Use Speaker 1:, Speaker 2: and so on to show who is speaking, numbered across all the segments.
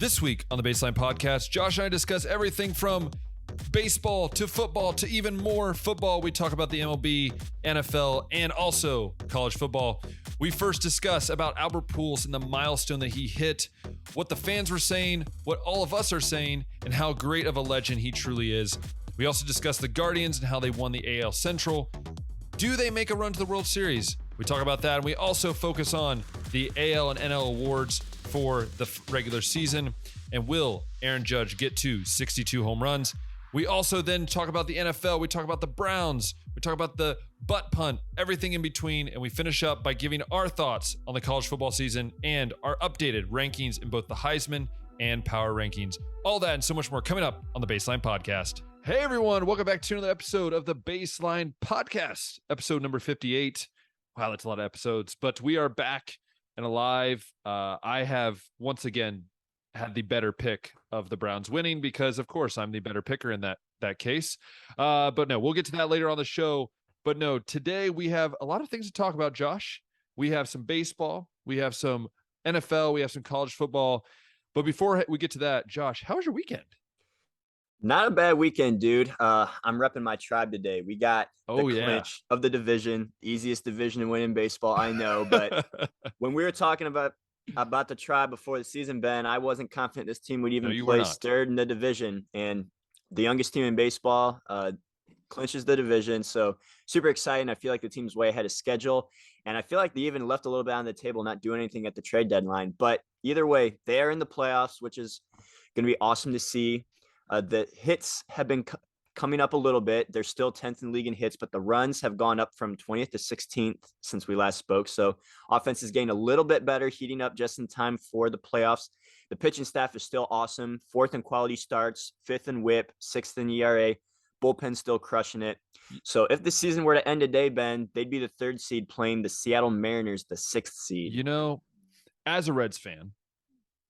Speaker 1: This week on the Baseline Podcast, Josh and I discuss everything from baseball to football to even more football. We talk about the MLB, NFL, and also college football. We first discuss about Albert Pujols and the milestone that he hit, what the fans were saying, what all of us are saying, and how great of a legend he truly is. We also discuss the Guardians and how they won the AL Central. Do they make a run to the World Series? We talk about that, and we also focus on the AL and NL awards for the regular season. And will Aaron Judge get to 62 home runs? We also then talk about the NFL. We talk about the Browns. We talk about the butt punt, everything in between. And we finish up by giving our thoughts on the college football season and our updated rankings in both the Heisman and Power Rankings. All that and so much more coming up on the Baseline Podcast. Hey, everyone. Welcome back to another episode of the Baseline Podcast, episode number 58. Wow, that's a lot of episodes. But we are back and alive. I have once again had the better pick of the Browns winning because, of course, I'm the better picker in that case. But no, we'll get to that later on the show. But no, today we have a lot of things to talk about, Josh. We have some baseball. We have some NFL. We have some college football. But before we get to that, Josh, how was your weekend?
Speaker 2: Not a bad weekend, dude. I'm repping my tribe today. We got the clinch of the division, easiest division to win in baseball, I know. But when we were talking about the tribe before the season, Ben, I wasn't confident this team would even place third in the division. And the youngest team in baseball clinches the division. So super exciting. I feel like the team's way ahead of schedule. And I feel like they even left a little bit on the table, not doing anything at the trade deadline. But either way, they are in the playoffs, which is going to be awesome to see. The hits have been coming up a little bit. They're still 10th in the league in hits, but the runs have gone up from 20th to 16th since we last spoke. So offense is getting a little bit better, heating up just in time for the playoffs. The pitching staff is still awesome. 4th in quality starts, 5th in whip, 6th in ERA. Bullpen still crushing it. So if the season were to end today, Ben, they'd be the 3rd seed playing the Seattle Mariners, the 6th seed.
Speaker 1: You know, as a Reds fan,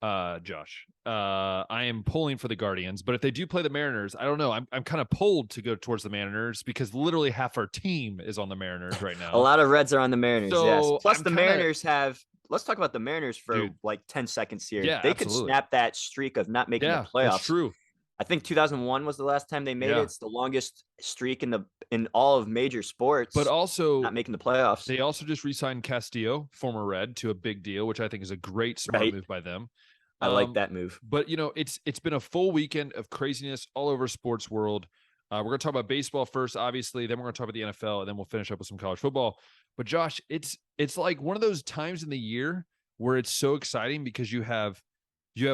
Speaker 1: Josh, I am pulling for the Guardians, but if they do play the Mariners, I don't know. I'm kind of pulled to go towards the Mariners because literally half our team is on the Mariners right now.
Speaker 2: A lot of Reds are on the Mariners,
Speaker 1: so
Speaker 2: yes. Plus Mariners have, let's talk about the Mariners for like 10 seconds here.
Speaker 1: Yeah,
Speaker 2: they
Speaker 1: absolutely.
Speaker 2: Could snap that streak of not making the playoffs.
Speaker 1: That's true.
Speaker 2: I think 2001 was the last time they made it. It's the longest streak in all of major sports.
Speaker 1: But also
Speaker 2: not making the playoffs.
Speaker 1: They also just re-signed Castillo, former Red, to a big deal, which I think is a great smart move by them.
Speaker 2: I like that move.
Speaker 1: But, you know, it's been a full weekend of craziness all over sports world. We're going to talk about baseball first, obviously. Then we're going to talk about the NFL, and then we'll finish up with some college football. But, Josh, it's like one of those times in the year where it's so exciting because you have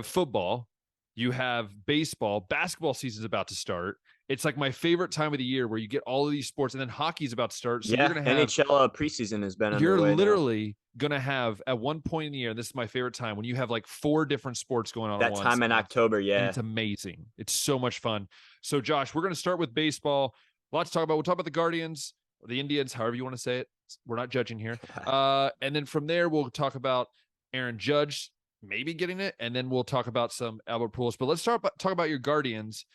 Speaker 1: football, you have baseball, basketball season's about to start. It's like my favorite time of the year where you get all of these sports, and then hockey's about to start. So
Speaker 2: you're
Speaker 1: going to have
Speaker 2: NHL preseason has been
Speaker 1: You're
Speaker 2: underway
Speaker 1: literally going to have at one point in the year, and this is my favorite time, when you have like 4 different sports going on
Speaker 2: that
Speaker 1: at once.
Speaker 2: Time in October, yeah.
Speaker 1: And it's amazing. It's so much fun. So, Josh, we're going to start with baseball. Lots to talk about. We'll talk about the Guardians, or the Indians, however you want to say it. We're not judging here. And then from there, we'll talk about Aaron Judge maybe getting it, and then we'll talk about some Albert Pujols. But let's talk about your Guardians.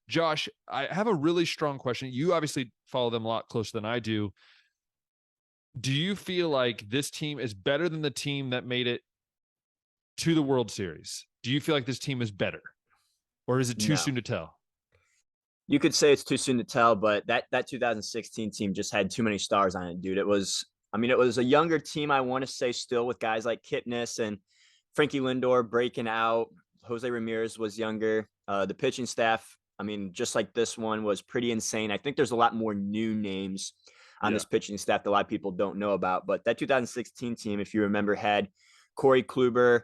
Speaker 1: Josh, I have a really strong question. You obviously follow them a lot closer than I do. Do you feel like this team is better than the team that made it to the World Series? Do you feel like this team is better, or is it too soon to tell?
Speaker 2: You could say it's too soon to tell, but that 2016 team just had too many stars on it, dude. It was a younger team, I want to say, still, with guys like Kipnis and Frankie Lindor breaking out. Jose Ramirez was younger. The pitching staff, just like this one, was pretty insane. I think there's a lot more new names on this pitching staff that a lot of people don't know about. But that 2016 team, if you remember, had Corey Kluber,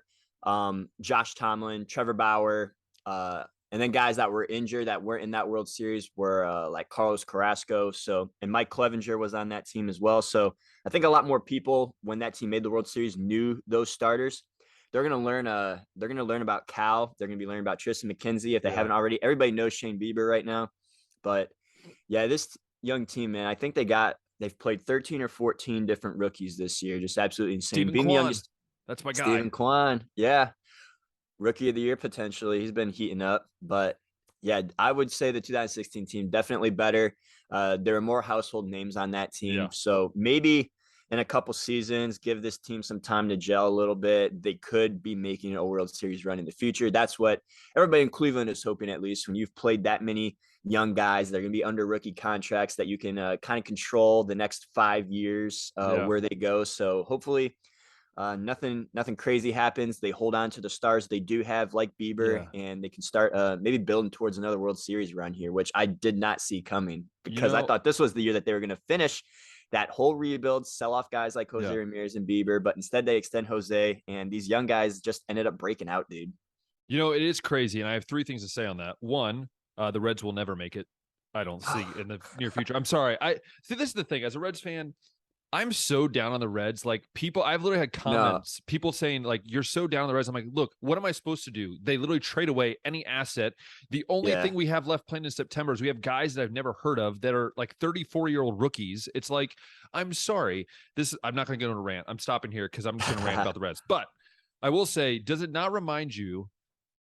Speaker 2: Josh Tomlin, Trevor Bauer, and then guys that were injured that weren't in that World Series were like Carlos Carrasco. And Mike Clevenger was on that team as well. So I think a lot more people, when that team made the World Series, knew those starters. They're going to learn. They're going to learn about Cal. They're going to be learning about Tristan McKenzie if they haven't already. Everybody knows Shane Bieber right now, but yeah, this young team, man. I think they've played 13 or 14 different rookies this year. Just absolutely insane.
Speaker 1: Stephen
Speaker 2: Being
Speaker 1: Kwan.
Speaker 2: the youngest,
Speaker 1: that's my guy.
Speaker 2: Stephen Kwan, yeah, rookie of the year potentially. He's been heating up, but yeah, I would say the 2016 team definitely better. There are more household names on that team, so maybe in a couple seasons, give this team some time to gel a little bit, they could be making a World Series run in the future. That's what everybody in Cleveland is hoping, at least when you've played that many young guys that are going to be under rookie contracts, that you can kind of control the next 5 years where they go. So hopefully nothing crazy happens. They hold on to the stars they do have, like Bieber, and they can start maybe building towards another World Series run here, which I did not see coming, because I thought this was the year that they were going to finish that whole rebuild, sell off guys like Jose Ramirez and Bieber, but instead they extend Jose, and these young guys just ended up breaking out, dude.
Speaker 1: It is crazy, and I have 3 things to say on that. One, the Reds will never make it. I don't see in the near future. I'm sorry. I see, this is the thing. As a Reds fan, I'm so down on the Reds. Like, I've literally had comments, people saying, like, you're so down on the Reds. I'm like, look, what am I supposed to do? They literally trade away any asset. The only thing we have left playing in September is we have guys that I've never heard of that are like 34-year-old rookies. It's like, I'm sorry. I'm not going to get on a rant. I'm stopping here because I'm just going to rant about the Reds. But I will say, does it not remind you,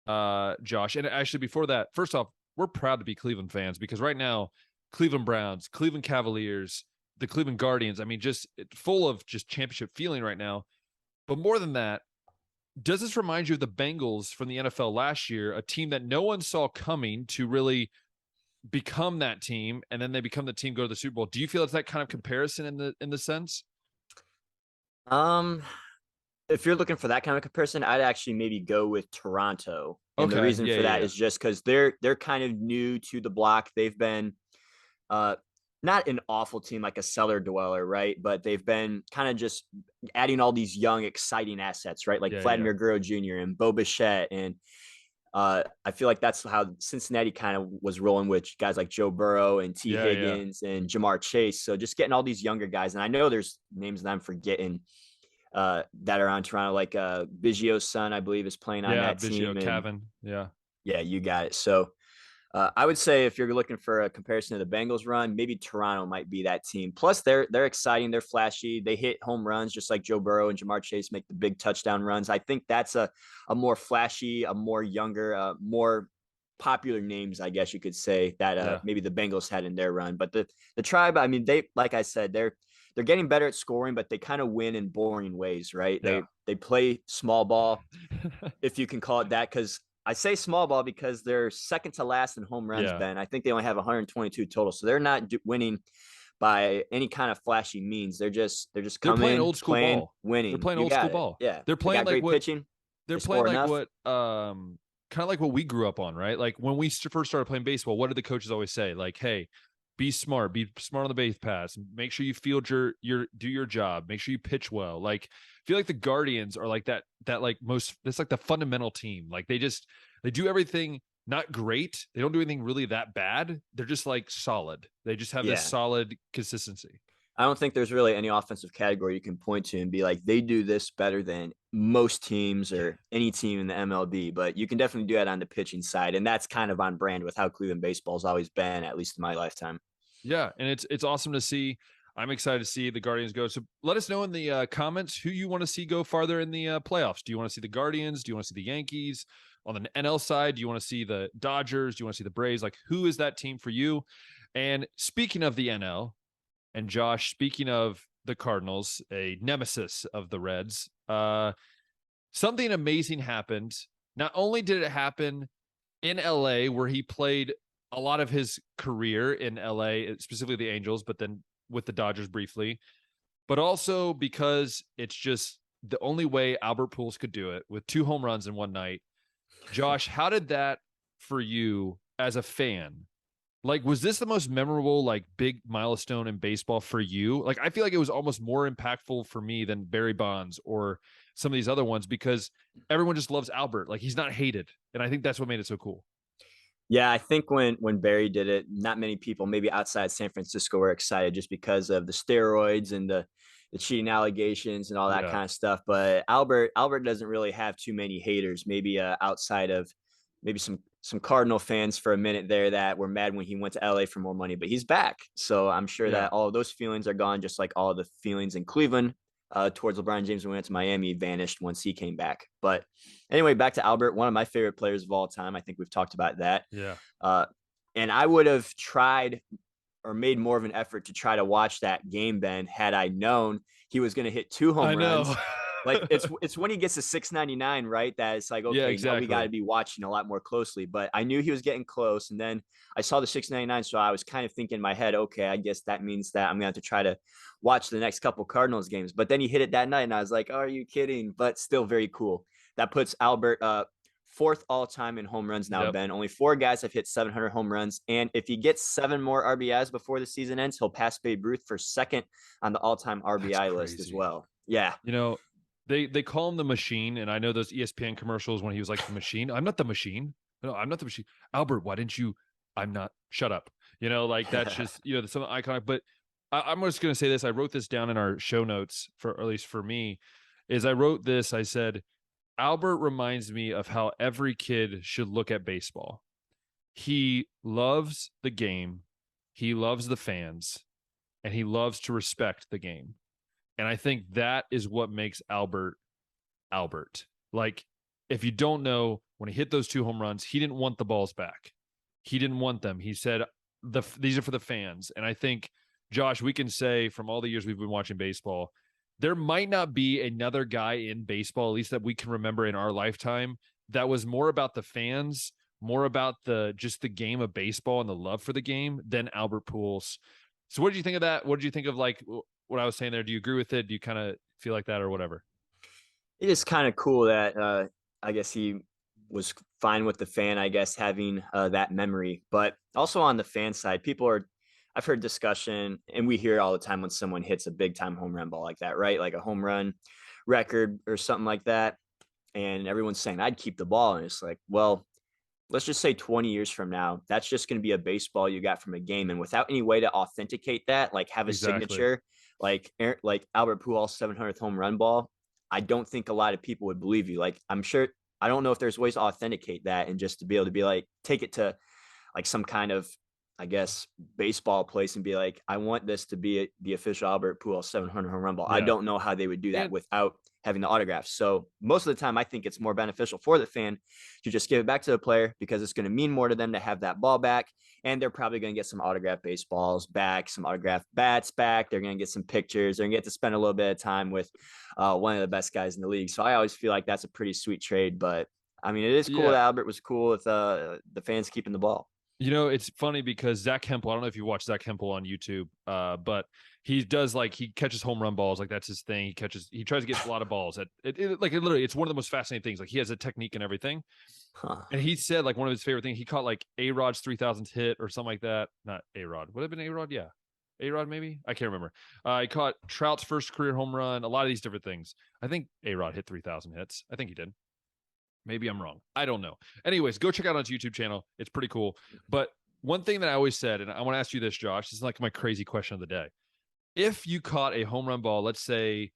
Speaker 1: Josh, and actually before that, first off, we're proud to be Cleveland fans, because right now, Cleveland Browns, Cleveland Cavaliers, the Cleveland Guardians, I mean, just full of just championship feeling right now. But more than that, does this remind you of the Bengals from the NFL last year, a team that no one saw coming to really become that team, and then they become the team, go to the Super Bowl? Do you feel it's that kind of comparison in the sense?
Speaker 2: If you're looking for that kind of comparison, I'd actually maybe go with Toronto. And the reason for that is just because they're kind of new to the block. They've been not an awful team like a cellar dweller, right? But they've been kind of just adding all these young, exciting assets, right? Like Vladimir Guerrero Jr. and Bo Bichette. And I feel like that's how Cincinnati kind of was rolling with guys like Joe Burrow and T. Higgins and Jamar Chase. So just getting all these younger guys. And I know there's names that I'm forgetting that are on Toronto, like Biggio's son, I believe, is playing on that
Speaker 1: Biggio,
Speaker 2: team.
Speaker 1: Kevin.
Speaker 2: Yeah, you got it. So I would say if you're looking for a comparison to the Bengals run, maybe Toronto might be that team. Plus, they're exciting. They're flashy. They hit home runs just like Joe Burrow and Jamar Chase make the big touchdown runs. I think that's a more flashy, a more younger, more popular names, I guess you could say, that maybe the Bengals had in their run. But the Tribe, I mean, they, like I said, they're getting better at scoring, but they kind of win in boring ways, right? They play small ball, if you can call it that, because I say small ball because they're second to last in home runs, Ben. I think they only have 122 total. So they're not winning by any kind of flashy means. They're just coming,
Speaker 1: playing old school ball,
Speaker 2: winning.
Speaker 1: They're playing old school ball.
Speaker 2: Yeah.
Speaker 1: They're playing like
Speaker 2: great pitching.
Speaker 1: They're playing like what kind of like what we grew up on, right? Like when we first started playing baseball, what did the coaches always say? Like, hey, be smart on the base pass. Make sure you field do your job. Make sure you pitch well. Like, I feel like the Guardians are like that like that's like the fundamental team. Like they do everything not great. They don't do anything really that bad. They're just like solid. They just have this solid consistency.
Speaker 2: I don't think there's really any offensive category you can point to and be like, they do this better than most teams or any team in the MLB, but you can definitely do that on the pitching side. And that's kind of on brand with how Cleveland baseball's always been, at least in my lifetime.
Speaker 1: Yeah. And it's awesome to see. I'm excited to see the Guardians go. So let us know in the comments who you want to see go farther in the playoffs. Do you want to see the Guardians? Do you want to see the Yankees? On the NL side, do you want to see the Dodgers? Do you want to see the Braves? Like, who is that team for you? And speaking of the NL, and Josh, speaking of the Cardinals, a nemesis of the Reds, something amazing happened. Not only did it happen in LA, where he played a lot of his career in LA, specifically the Angels, but then with the Dodgers briefly, but also because it's just the only way Albert Pujols could do it with 2 home runs in one night. Josh, how did that for you as a fan? Like, was this the most memorable, like, big milestone in baseball for you? Like, I feel like it was almost more impactful for me than Barry Bonds or some of these other ones, because everyone just loves Albert. Like, he's not hated. And I think that's what made it so cool.
Speaker 2: Yeah, I think when Barry did it, not many people, maybe outside San Francisco, were excited just because of the steroids and the cheating allegations and all that kind of stuff. But Albert doesn't really have too many haters, maybe outside of maybe some Cardinal fans for a minute there that were mad when he went to LA for more money, but he's back. So I'm sure that all of those feelings are gone, just like all of the feelings in Cleveland towards LeBron James when he went to Miami vanished once he came back. But anyway, back to Albert, one of my favorite players of all time. I think we've talked about that.
Speaker 1: Yeah.
Speaker 2: And I would have tried or made more of an effort to try to watch that game, Ben, had I known he was going to hit 2 home runs.
Speaker 1: know.
Speaker 2: Like it's when he gets to 699, right? That it's like, okay,
Speaker 1: Yeah, exactly.
Speaker 2: now we got to be watching a lot more closely. But I knew he was getting close. And then I saw the 699. So I was kind of thinking in my head, okay, I guess that means that I'm going to have to try to watch the next couple Cardinals games. But then he hit it that night and I was like, oh, are you kidding? But still very cool. That puts Albert 4th all time in home runs now, Ben. Only 4 guys have hit 700 home runs. And if he gets 7 more RBIs before the season ends, he'll pass Babe Ruth for 2nd on the all-time RBI list as well. Yeah.
Speaker 1: You know, they call him the machine. And I know those ESPN commercials when he was like the machine. I'm not the machine. No, I'm not the machine. Albert, why didn't you? I'm not. Shut up. You know, like that's just, you know, something iconic. But I'm just going to say this. I wrote this down in our show notes for, or at least for me, is I wrote this. I said, Albert reminds me of how every kid should look at baseball. He loves the game. He loves the fans, and he loves to respect the game. And I think that is what makes Albert. Like, if you don't know, when he hit those 2 home runs, he didn't want the balls back. He didn't want them. He said, these are for the fans. And I think, Josh, we can say from all the years we've been watching baseball, there might not be another guy in baseball, at least that we can remember in our lifetime, that was more about the fans, more about just the game of baseball and the love for the game than Albert Pujols. So what did you think of that? What did you think of like what I was saying there? Do you agree with it? Do you kind of feel like that or whatever?
Speaker 2: It is kind of cool that I guess he was fine with the fan, I guess, having that memory. But also on the fan side, I've heard discussion, and we hear all the time when someone hits a big time home run ball like that, right? Like a home run record or something like that. And everyone's saying, I'd keep the ball. And it's like, well, let's just say 20 years from now, that's just going to be a baseball you got from a game. And without any way to authenticate that, like have a signature, like Albert Pujols' 700th home run ball, I don't think a lot of people would believe you. Like, I'm sure, I don't know if there's ways to authenticate that and just to be able to be like, take it to like some kind of, I guess, baseball place and be like, I want this to be the official Albert Pujols 700 home run ball. Yeah. I don't know how they would do that without having the autographs. So most of the time, I think it's more beneficial for the fan to just give it back to the player because it's going to mean more to them to have that ball back. And they're probably going to get some autographed baseballs back, some autographed bats back. They're going to get some pictures. They're going to get to spend a little bit of time with one of the best guys in the league. So I always feel like that's a pretty sweet trade. But I mean, it is cool that Albert was cool with the fans keeping the ball.
Speaker 1: You know, it's funny because Zach Hempel, I don't know if you watch Zach Hempel on YouTube, but he does he catches home run balls. Like that's his thing. He tries to get a lot of balls literally, it's one of the most fascinating things. Like he has a technique and everything. And he said like one of his favorite things, he caught like A-Rod's 3000th hit or something like that. Not A-Rod. Would it have been A-Rod? Yeah. A-Rod maybe? I can't remember. He caught Trout's first career home run, a lot of these different things. I think A-Rod hit 3000 hits. I think he did. Maybe I'm wrong. I don't know. Anyways, go check out his YouTube channel. It's pretty cool. But one thing that I always said, and I want to ask you this, Josh, this is like my crazy question of the day. If you caught a home run ball, let's say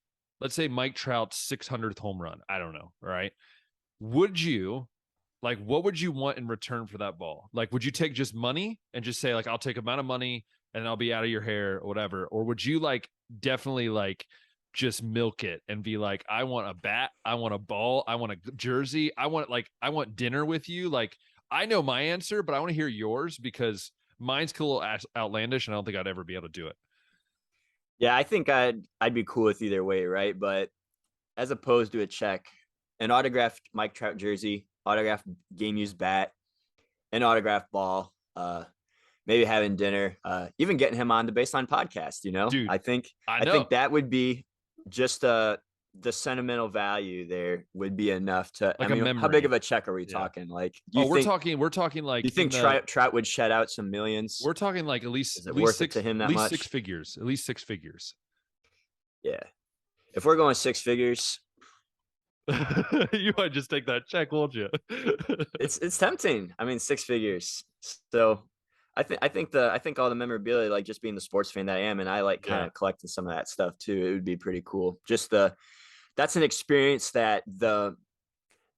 Speaker 1: Mike Trout's 600th home run, I don't know, right? What would you want in return for that ball? Like, would you take just money and just say like, I'll take amount of money and I'll be out of your hair or whatever? Or would you definitely just milk it and be like, I want a bat, I want a ball, I want a jersey, I want dinner with you? Like, I know my answer, but I want to hear yours because mine's a little outlandish and I don't think I'd ever be able to do it.
Speaker 2: Yeah, I think I'd be cool with either way, right? But as opposed to a check, an autographed Mike Trout jersey, autographed game used bat, an autographed ball, maybe having dinner, even getting him on the Baseline podcast, you know?
Speaker 1: Dude,
Speaker 2: I think that would be just the sentimental value there would be enough to,
Speaker 1: like, I mean,
Speaker 2: how big of a check are we talking? Like,
Speaker 1: we're talking like,
Speaker 2: you think Trout would shed out some millions?
Speaker 1: We're talking like at least six,
Speaker 2: to him that
Speaker 1: at least
Speaker 2: much?
Speaker 1: 6 figures, at least 6 figures.
Speaker 2: Yeah. If we're going 6 figures,
Speaker 1: you might just take that check, won't you?
Speaker 2: it's tempting. I mean, 6 figures. So I think all the memorabilia, like just being the sports fan that I am, and I like kind of collecting some of that stuff too. It would be pretty cool. Just that's an experience that the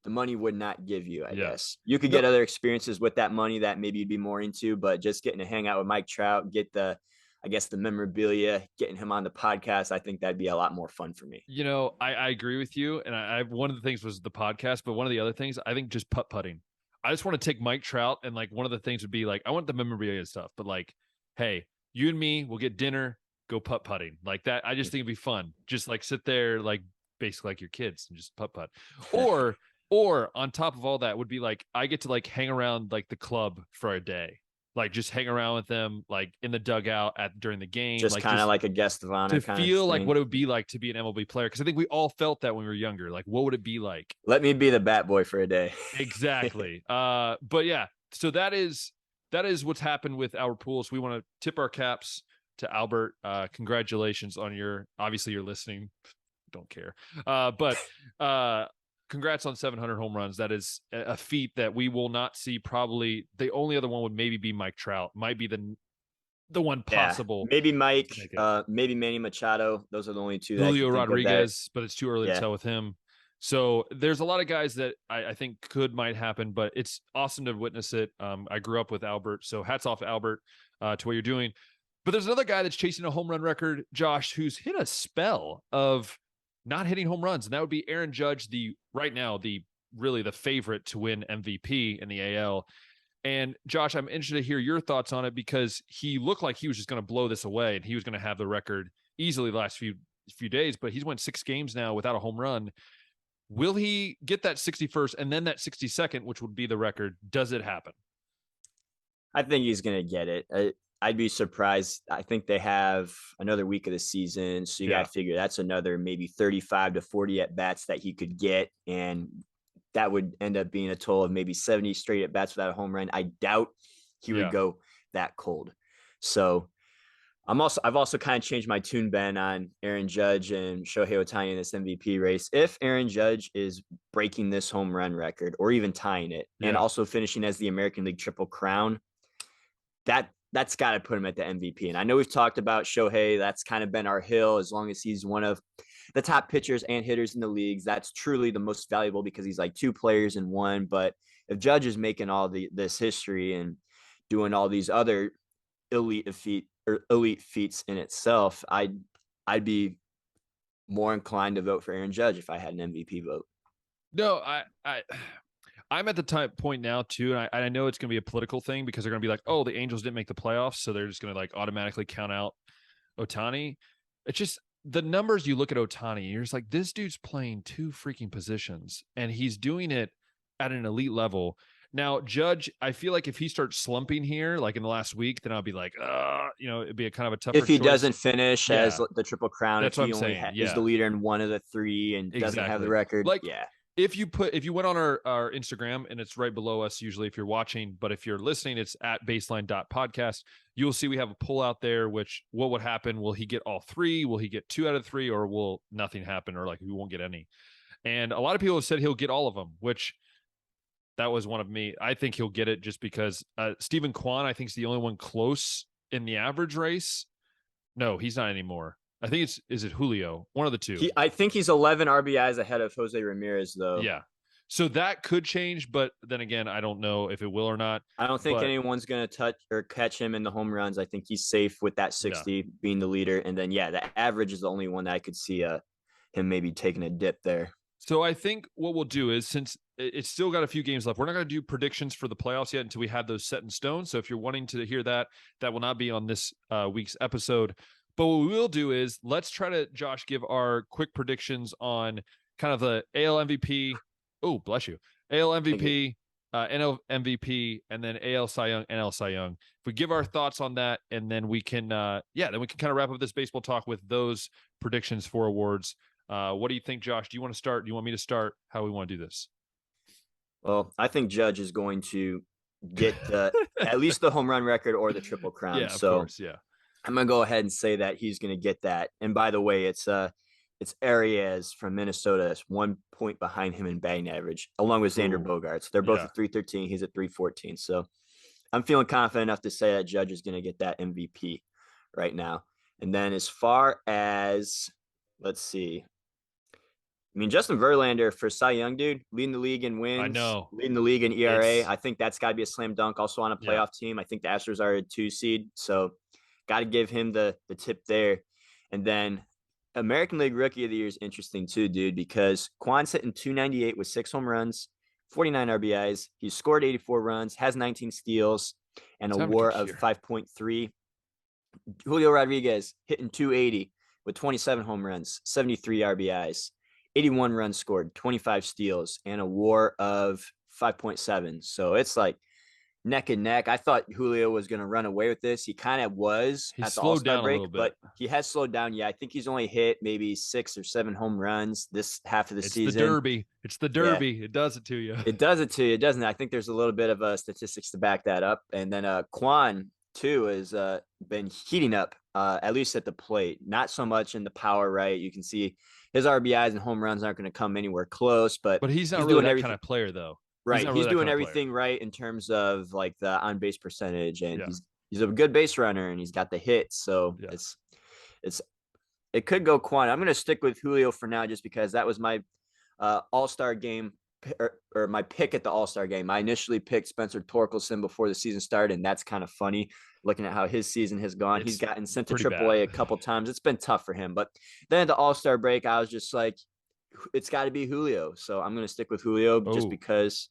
Speaker 2: money would not give you. I guess you could get other experiences with that money that maybe you'd be more into, but just getting to hang out with Mike Trout, get the memorabilia, getting him on the podcast, I think that'd be a lot more fun for me.
Speaker 1: You know, I agree with you, and I one of the things was the podcast, but one of the other things, I think just putting. I just want to take Mike Trout, and like one of the things would be like, I want the memorabilia stuff, but like, hey, you and me, we'll get dinner, go putt-putting like that. I just think it'd be fun. Just like sit there, like basically like your kids and just putt-putt. Or on top of all that would be like, I get to like hang around like the club for a day, like just hang around with them, like in the dugout during the game,
Speaker 2: just
Speaker 1: like
Speaker 2: kind of like a guest of honor,
Speaker 1: to feel like what it would be like to be an MLB player. Cause I think we all felt that when we were younger. Like, what would it be like?
Speaker 2: Let me be the bat boy for a day.
Speaker 1: Exactly. But yeah, so that is what's happened with Albert Pujols. We want to tip our caps to Albert. Congratulations on obviously you're listening. Don't care. But congrats on 700 home runs. That is a feat that we will not see. Probably the only other one would maybe be Mike Trout. Might be the one possible.
Speaker 2: Yeah, maybe Mike, maybe Manny Machado. Those are the only two.
Speaker 1: Julio Rodriguez, but it's too early to tell with him. So there's a lot of guys that I think might happen, but it's awesome to witness it. I grew up with Albert, so hats off, Albert, to what you're doing. But there's another guy that's chasing a home run record, Josh, who's hit a spell of not hitting home runs, and that would be Aaron Judge, right now the favorite to win MVP in the AL. And Josh, I'm interested to hear your thoughts on it because he looked like he was just going to blow this away and he was going to have the record easily the last few days, but he's won 6 games now without a home run. Will he get that 61st and then that 62nd, which would be the record? Does it happen?
Speaker 2: I think he's going to get it. I'd be surprised. I think they have another week of the season. So you got to figure that's another maybe 35 to 40 at bats that he could get. And that would end up being a total of maybe 70 straight at bats without a home run. I doubt he would go that cold. So I've also kind of changed my tune, Ben, on Aaron Judge and Shohei Ohtani in this MVP race. If Aaron Judge is breaking this home run record or even tying it and also finishing as the American League Triple Crown, that's got to put him at the MVP. And I know we've talked about Shohei. That's kind of been our hill as long as he's one of the top pitchers and hitters in the leagues. That's truly the most valuable because he's like 2 players in one. But if Judge is making all this history and doing all these other elite feats in itself, I'd be more inclined to vote for Aaron Judge if I had an MVP vote.
Speaker 1: No, I'm at the point now too, and I know it's going to be a political thing because they're going to be like, oh, the Angels didn't make the playoffs, so they're just going to like automatically count out Ohtani. It's just the numbers. You look at Ohtani, you're just like, this dude's playing 2 freaking positions, and he's doing it at an elite level. Now, Judge, I feel like if he starts slumping here, like in the last week, then I'll be like, it'd be a kind of a tougher
Speaker 2: if he
Speaker 1: choice.
Speaker 2: Doesn't finish as the Triple Crown.
Speaker 1: That's what I'm saying.
Speaker 2: Is the leader in one of the 3 and doesn't have the record. If you went on our Instagram, and it's right below us usually if you're watching, but if you're listening, it's at baseline.podcast. You'll see we have a poll out there, which what would happen? Will he get all 3? Will he get 2 out of 3? Or will nothing happen? Or like we won't get any? And a lot of people have said he'll get all of them, which that was one of me. I think he'll get it just because Stephen Kwan, I think, is the only one close in the average race. No, he's not anymore. I think is it Julio? One of the 2. I think he's 11 RBIs ahead of Jose Ramirez, though.
Speaker 1: Yeah. So that could change, but then again, I don't know if it will or not.
Speaker 2: I don't think anyone's going to touch or catch him in the home runs. I think he's safe with that 60 being the leader. And then, the average is the only one that I could see him maybe taking a dip there.
Speaker 1: So I think what we'll do is, since it's still got a few games left, we're not going to do predictions for the playoffs yet until we have those set in stone. So if you're wanting to hear that will not be on this week's episode. But what we will do is let's try to, Josh, give our quick predictions on kind of the AL MVP. Oh, bless you. AL MVP, NL MVP, and then AL Cy Young, NL Cy Young. If we give our thoughts on that, and then we can, then we can kind of wrap up this baseball talk with those predictions for awards. What do you think, Josh? Do you want to start? Do you want me to start? How do we want to do this?
Speaker 2: Well, I think Judge is going to get at least the home run record or the Triple Crown.
Speaker 1: Yeah, of course, yeah.
Speaker 2: I'm going to go ahead and say that he's going to get that. And by the way, it's Arias from Minnesota. That's 1 point behind him in batting average, along with Xander Bogaerts. They're both at 313. He's at 314. So I'm feeling confident enough to say that Judge is going to get that MVP right now. And then as far as, let's see. I mean, Justin Verlander for Cy Young, dude, leading the league in wins.
Speaker 1: I know.
Speaker 2: Leading the league in ERA. I think that's got to be a slam dunk. Also on a playoff team. I think the Astros are a 2 seed. So got to give him the tip there. And then American League Rookie of the Year is interesting too, dude, because Kwan's hitting 298 with 6 home runs, 49 RBIs. He's scored 84 runs, has 19 steals, and a WAR of 5.3. Julio Rodriguez hitting 280 with 27 home runs, 73 RBIs, 81 runs scored, 25 steals, and a WAR of 5.7. So it's like neck and neck. I thought Julio was going to run away with this. He kind of was
Speaker 1: He
Speaker 2: at the
Speaker 1: slowed
Speaker 2: All-Star
Speaker 1: down a
Speaker 2: break,
Speaker 1: little bit.
Speaker 2: but he has slowed down. Yeah, I think he's only hit maybe 6 or 7 home runs this half of the season.
Speaker 1: It's the Derby. It's the Derby. Yeah. It does it to you.
Speaker 2: It does it to you, doesn't it? I think there's a little bit of statistics to back that up. And then Kwan, too, has been heating up, at least at the plate. Not so much in the power, right? You can see his RBIs and home runs aren't going to come anywhere close. But
Speaker 1: he's not really that kind of player, though.
Speaker 2: Right. He's doing everything right in terms of like the on base percentage, and he's a good base runner, and he's got the hits. So it could go Quan. I'm going to stick with Julio for now, just because that was my All-Star game or my pick at the All-Star game. I initially picked Spencer Torkelson before the season started, and that's kind of funny looking at how his season has gone. He's gotten sent to AAA a couple times. It's been tough for him, but then at the All-Star break, I was just like, it's got to be Julio. So I'm going to stick with Julio just because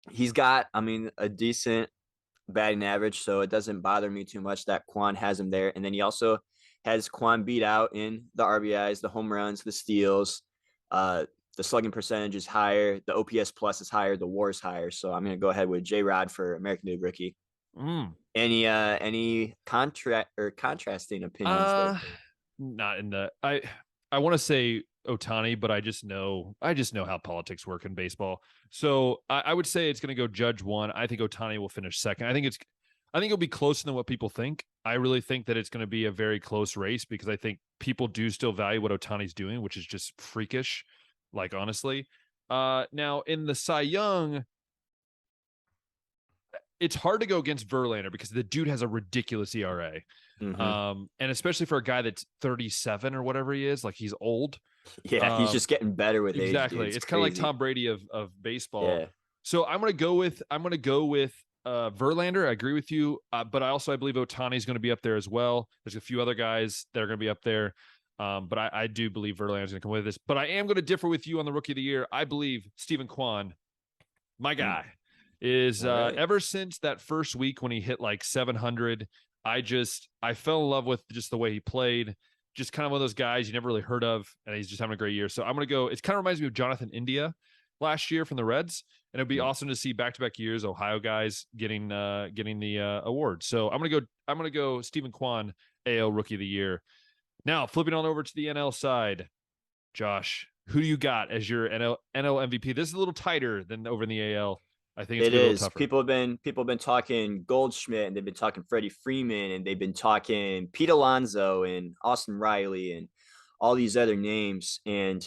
Speaker 2: he's got, a decent batting average, so it doesn't bother me too much that Quan has him there. And then he also has Quan beat out in the RBIs, the home runs, the steals. The slugging percentage is higher. The OPS plus is higher. The WAR is higher. So I'm going to go ahead with J-Rod for American League Rookie. Any contrasting opinions?
Speaker 1: Not in the I want to say Ohtani, but I just know how politics work in baseball. So I would say it's going to go Judge 1. I think Ohtani will finish second. I think it'll be closer than what people think. I really think that it's going to be a very close race, because I think people do still value what Ohtani's doing, which is just freakish. Like, honestly, now in the Cy Young, it's hard to go against Verlander because the dude has a ridiculous ERA. And especially for a guy that's 37 or whatever he is, like, he's old.
Speaker 2: Yeah, he's just getting better with age.
Speaker 1: Exactly. It's kind of like Tom Brady of baseball. Yeah. So I'm gonna go with Verlander. I agree with you, but I believe Ohtani is going to be up there as well. There's a few other guys that are going to be up there, but I do believe Verlander is going to come with this. But I am going to differ with you on the Rookie of the Year. I believe Stephen Kwan, my guy, is ever since that first week when he hit like 700. I fell in love with just the way he played. Just kind of one of those guys you never really heard of, and he's just having a great year. So I'm going to go. It kind of reminds me of Jonathan India last year from the Reds, and it'd be awesome to see back-to-back years Ohio guys getting the award. So I'm going to go Stephen Kwan, AL Rookie of the Year. Now flipping on over to the NL side, Josh, who do you got as your NL MVP? This is a little tighter than over in the AL. I think it's a little tougher. People
Speaker 2: have been talking Goldschmidt, and they've been talking Freddie Freeman, and they've been talking Pete Alonso and Austin Riley and all these other names. And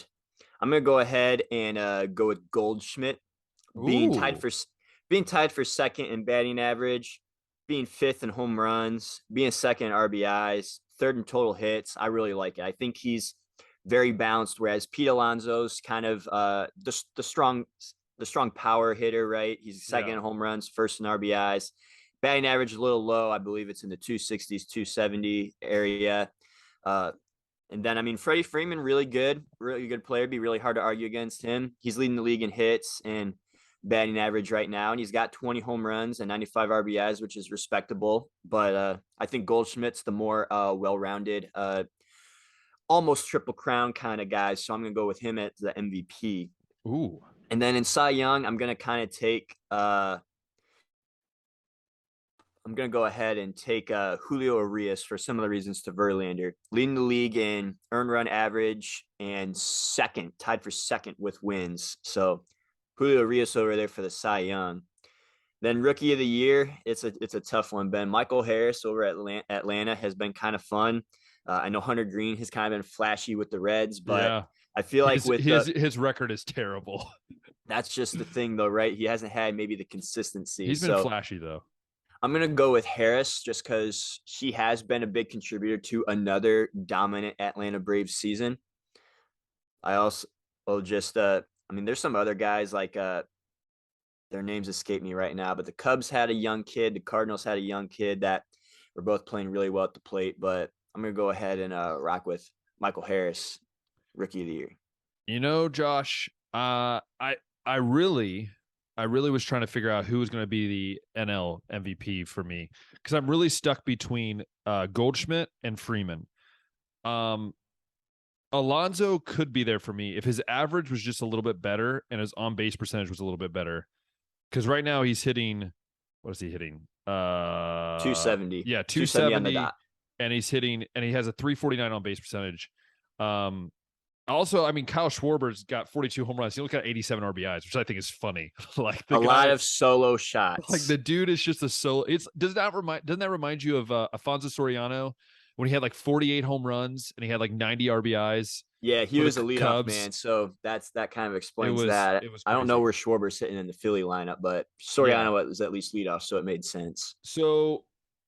Speaker 2: I'm gonna go ahead and go with Goldschmidt, being tied for second in batting average, being fifth in home runs, being second in RBIs, third in total hits. I really like it. I think he's very balanced, whereas Pete Alonso's kind of the strong power hitter, right? He's second in home runs, first in RBIs. Batting average is a little low. I believe it's in the 260s, 270 area. And then, Freddie Freeman, really good player. It'd be really hard to argue against him. He's leading the league in hits and batting average right now, and he's got 20 home runs and 95 RBIs, which is respectable. But I think Goldschmidt's the more well-rounded, almost triple crown kind of guy. So I'm going to go with him as the MVP.
Speaker 1: Ooh.
Speaker 2: And then in Cy Young, I'm going to kind of take I'm going to go ahead and take Julio Urias for similar reasons to Verlander, leading the league in earned run average and tied for second with wins. So Julio Urias over there for the Cy Young. Then Rookie of the Year, it's a tough one, Ben. Michael Harris over at Atlanta has been kind of fun. I know Hunter Green has kind of been flashy with the Reds, but I feel like
Speaker 1: his record is terrible.
Speaker 2: That's just the thing, though, right? He hasn't had maybe the consistency.
Speaker 1: He's been flashy, though.
Speaker 2: I'm going to go with Harris just because he has been a big contributor to another dominant Atlanta Braves season. I also there's some other guys like their names escape me right now, but the Cubs had a young kid. The Cardinals had a young kid that were both playing really well at the plate, but I'm going to go ahead and rock with Michael Harris, Rookie of the Year.
Speaker 1: Josh, I really I really was trying to figure out who was going to be the NL MVP for me because I'm really stuck between Goldschmidt and Freeman. Alonso could be there for me if his average was just a little bit better and his on base percentage was a little bit better. Because right now he's hitting, what is he hitting?
Speaker 2: 270.
Speaker 1: Yeah, 270
Speaker 2: on the dot.
Speaker 1: And he's hitting, and he has a 349 on base percentage. Also, I mean, Kyle Schwarber's got 42 home runs. He only got 87 RBIs, which I think is funny. Like
Speaker 2: a lot of solo shots.
Speaker 1: Like the dude is just a solo. Doesn't that remind you of Alfonso Soriano when he had like 48 home runs and he had like 90 RBIs?
Speaker 2: Yeah, he was a leadoff man, so that kind of explains that. I don't know where Schwarber's sitting in the Philly lineup, but Soriano was at least leadoff, so it made sense.
Speaker 1: So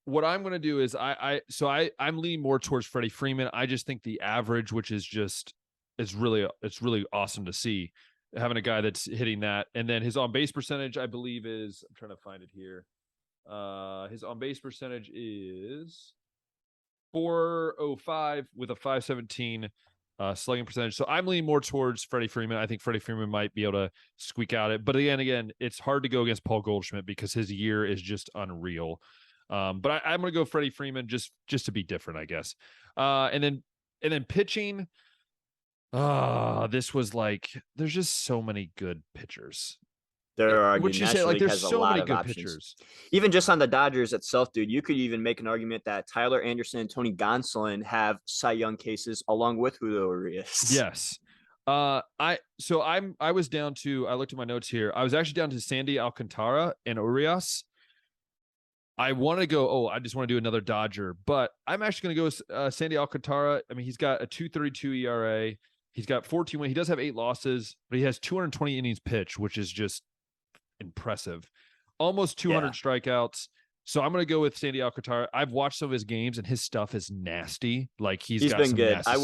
Speaker 1: what I'm going to do is I'm leaning more towards Freddie Freeman. I just think the average, which is just it's really awesome to see having a guy that's hitting that, and then his on base percentage, I believe, is I'm trying to find it here. His on base percentage is 405 with a 517 slugging percentage. So I'm leaning more towards Freddie Freeman. I think Freddie Freeman might be able to squeak out it, but again, it's hard to go against Paul Goldschmidt because his year is just unreal. But I'm going to go Freddie Freeman just to be different, I guess. And then pitching. This was like there's just so many good pitchers.
Speaker 2: There are.
Speaker 1: Would you say like there's so many good pitchers?
Speaker 2: Even just on the Dodgers itself, dude, you could even make an argument that Tyler Anderson and Tony Gonsolin have Cy Young cases along with Julio Urias.
Speaker 1: Yes. I was down to, I looked at my notes here. I was actually down to Sandy Alcantara and Urias. I want to go, I just want to do another Dodger, but I'm actually going to go with Sandy Alcantara. I mean, he's got a 2.32 ERA. He's got 14 wins. He does have 8 losses, but he has 220 innings pitched, which is just impressive. Almost 200 strikeouts. So I'm going to go with Sandy Alcantara. I've watched some of his games, and his stuff is nasty. Like he's got
Speaker 2: been
Speaker 1: some
Speaker 2: good.
Speaker 1: I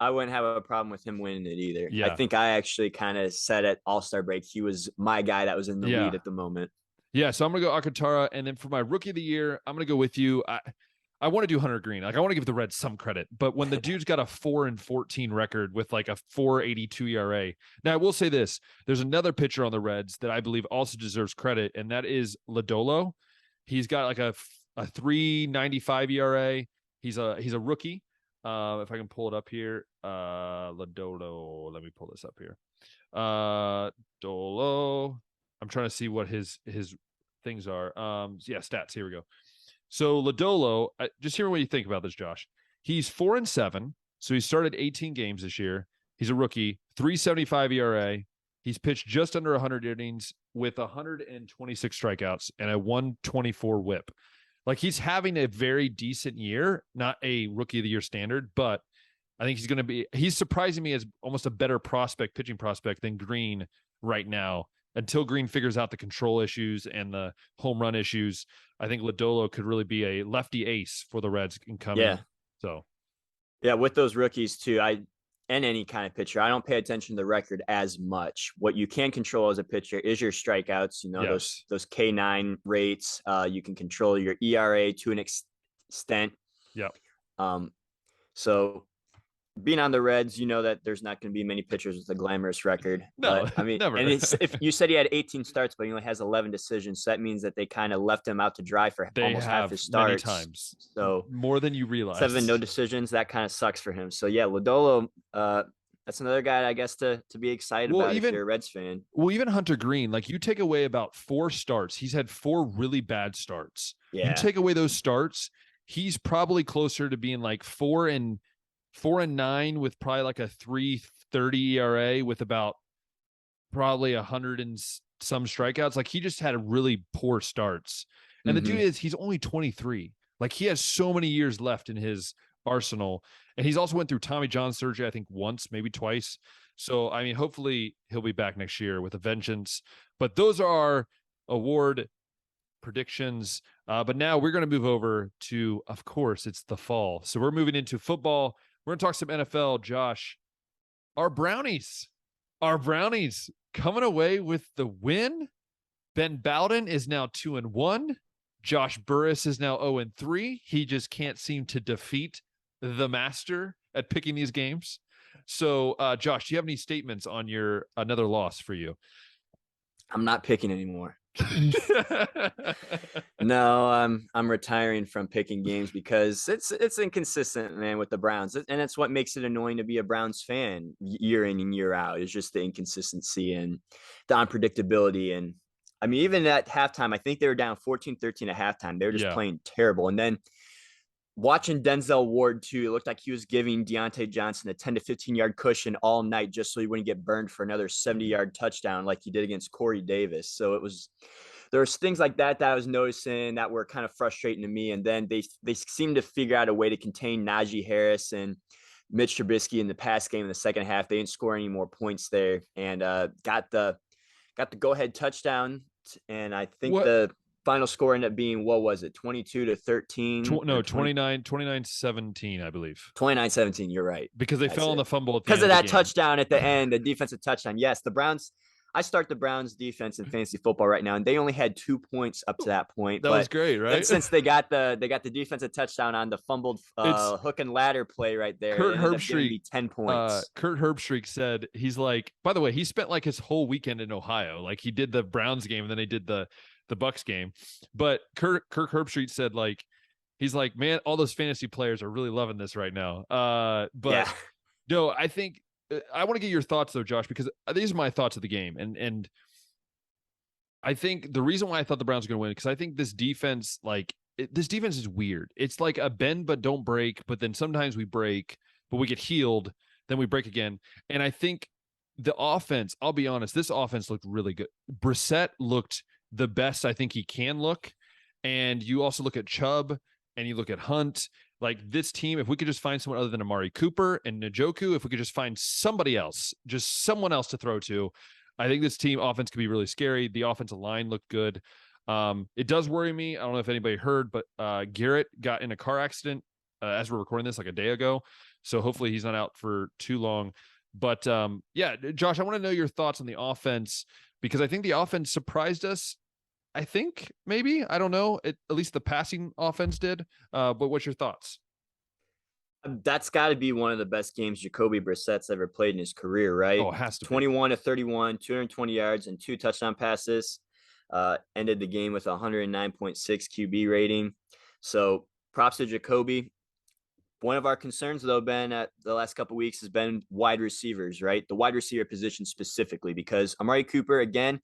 Speaker 2: wouldn't have a problem with him winning it either.
Speaker 1: Yeah.
Speaker 2: I think I actually kind of said at All-Star break he was my guy that was in the lead at the moment.
Speaker 1: Yeah, so I'm going to go Alcantara, and then for my rookie of the year, I'm going to go with you. I want to do Hunter Green. Like I want to give the Reds some credit, but when the dude's got a 4-14 record with like a 4.82 ERA. Now I will say this: there's another pitcher on the Reds that I believe also deserves credit, and that is Lodolo. He's got like a 3.95 ERA. He's a rookie. If I can pull it up here, Lodolo. Let me pull this up here. Dolo. I'm trying to see what his things are. Stats. Here we go. So Lodolo, just hear what you think about this, Josh. He's 4-7, so he started 18 games this year. He's a rookie, 3.75 ERA. He's pitched just under 100 innings with 126 strikeouts and a 124 WHIP. Like he's having a very decent year, not a rookie of the year standard, but I think he's surprising me as almost a better pitching prospect than Green right now. Until Green figures out the control issues and the home run issues, I think Lodolo could really be a lefty ace for the Reds incoming. Yeah. So,
Speaker 2: yeah, with those rookies too, and any kind of pitcher, I don't pay attention to the record as much. What you can control as a pitcher is your strikeouts. You know, those K9 rates. You can control your ERA to an extent.
Speaker 1: Yeah.
Speaker 2: So being on the Reds, you know that there's not going to be many pitchers with a glamorous record.
Speaker 1: No,
Speaker 2: but, I mean,
Speaker 1: never.
Speaker 2: And if you said he had 18 starts, but he only has 11 decisions, so that means that they kind of left him out to dry for almost half his starts.
Speaker 1: Many times.
Speaker 2: So
Speaker 1: more than you realize.
Speaker 2: 7 no decisions. That kind of sucks for him. So yeah, Lodolo, that's another guy I guess to be excited about if you're a Reds fan.
Speaker 1: Well, even Hunter Green, like you take away about 4 starts. He's had 4 really bad starts.
Speaker 2: Yeah.
Speaker 1: You take away those starts, he's probably closer to being like 4-9 with probably like a 3.30 ERA with about probably 100 and some strikeouts. Like he just had really poor starts. And the dude he's only 23. Like he has so many years left in his arsenal. And he's also went through Tommy John surgery, I think once, maybe twice. So, I mean, hopefully he'll be back next year with a vengeance. But those are our award predictions. But now we're going to move over to, of course, it's the fall. So we're moving into football. We're going to talk some NFL. Josh, our Brownies coming away with the win. Ben Bowden is now 2-1. Josh Burris is now 0-3. He just can't seem to defeat the master at picking these games. So, Josh, do you have any statements on your another loss for you?
Speaker 2: I'm not picking anymore. No, I'm retiring from picking games because it's inconsistent, man, with the Browns. And it's what makes it annoying to be a Browns fan year in and year out. It's just the inconsistency and the unpredictability. And I mean, even at halftime, I think they were down 14-13 at halftime. They were just playing terrible. And then watching Denzel Ward too, it looked like he was giving Deontay Johnson a 10 to 15 yard cushion all night just so he wouldn't get burned for another 70-yard touchdown like he did against Corey Davis. So there was things like that I was noticing that were kind of frustrating to me. And then they seemed to figure out a way to contain Najee Harris and Mitch Trubisky in the pass game in the second half. They didn't score any more points there, and got the go ahead touchdown. And I think the final score ended up being, what was it, 22-13?
Speaker 1: No, 29-17, I believe.
Speaker 2: 29-17, you're right.
Speaker 1: Because they fell on the fumble
Speaker 2: because of that touchdown at the end, the defensive touchdown. Yes, the Browns. I start the Browns defense in fantasy football right now, and they only had 2 points up to that point.
Speaker 1: That was great, right?
Speaker 2: Since they got the defensive touchdown on the fumbled hook and ladder play right there,
Speaker 1: Kurt Herbstreit
Speaker 2: 10 points.
Speaker 1: Kurt Herbstreit said, he's like, by the way, he spent like his whole weekend in Ohio. Like he did the Browns game and then he did the Bucks game. But Kirk Herbstreit said, like, he's like, man, all those fantasy players are really loving this right now. No, I think I want to get your thoughts though, Josh, because these are my thoughts of the game. And I think the reason why I thought the Browns were going to win, because I think this defense, this defense is weird. It's like a bend but don't break, but then sometimes we break, but we get healed, then we break again. And I think the offense, I'll be honest, this offense looked really good. Brissett looked the best I think he can look. And you also look at Chubb and you look at Hunt. Like this team, if we could just find someone other than Amari Cooper and Njoku, if we could just find somebody else, just someone else to throw to, I think this team offense could be really scary. The offensive line looked good. It does worry me. I don't know if anybody heard, but Garrett got in a car accident as we're recording this like a day ago. So hopefully he's not out for too long. But yeah, Josh, I want to know your thoughts on the offense, because I think the offense surprised us. I think maybe, I don't know, at least the passing offense did. But what's your thoughts?
Speaker 2: That's got to be one of the best games Jacoby Brissett's ever played in his career, right?
Speaker 1: Oh, it has to be.
Speaker 2: 21-31, 220 yards and 2 touchdown passes. Ended the game with 109.6 QB rating. So props to Jacoby. One of our concerns, though, Ben, at the last couple of weeks has been wide receivers, right? The wide receiver position specifically, because Amari Cooper, again,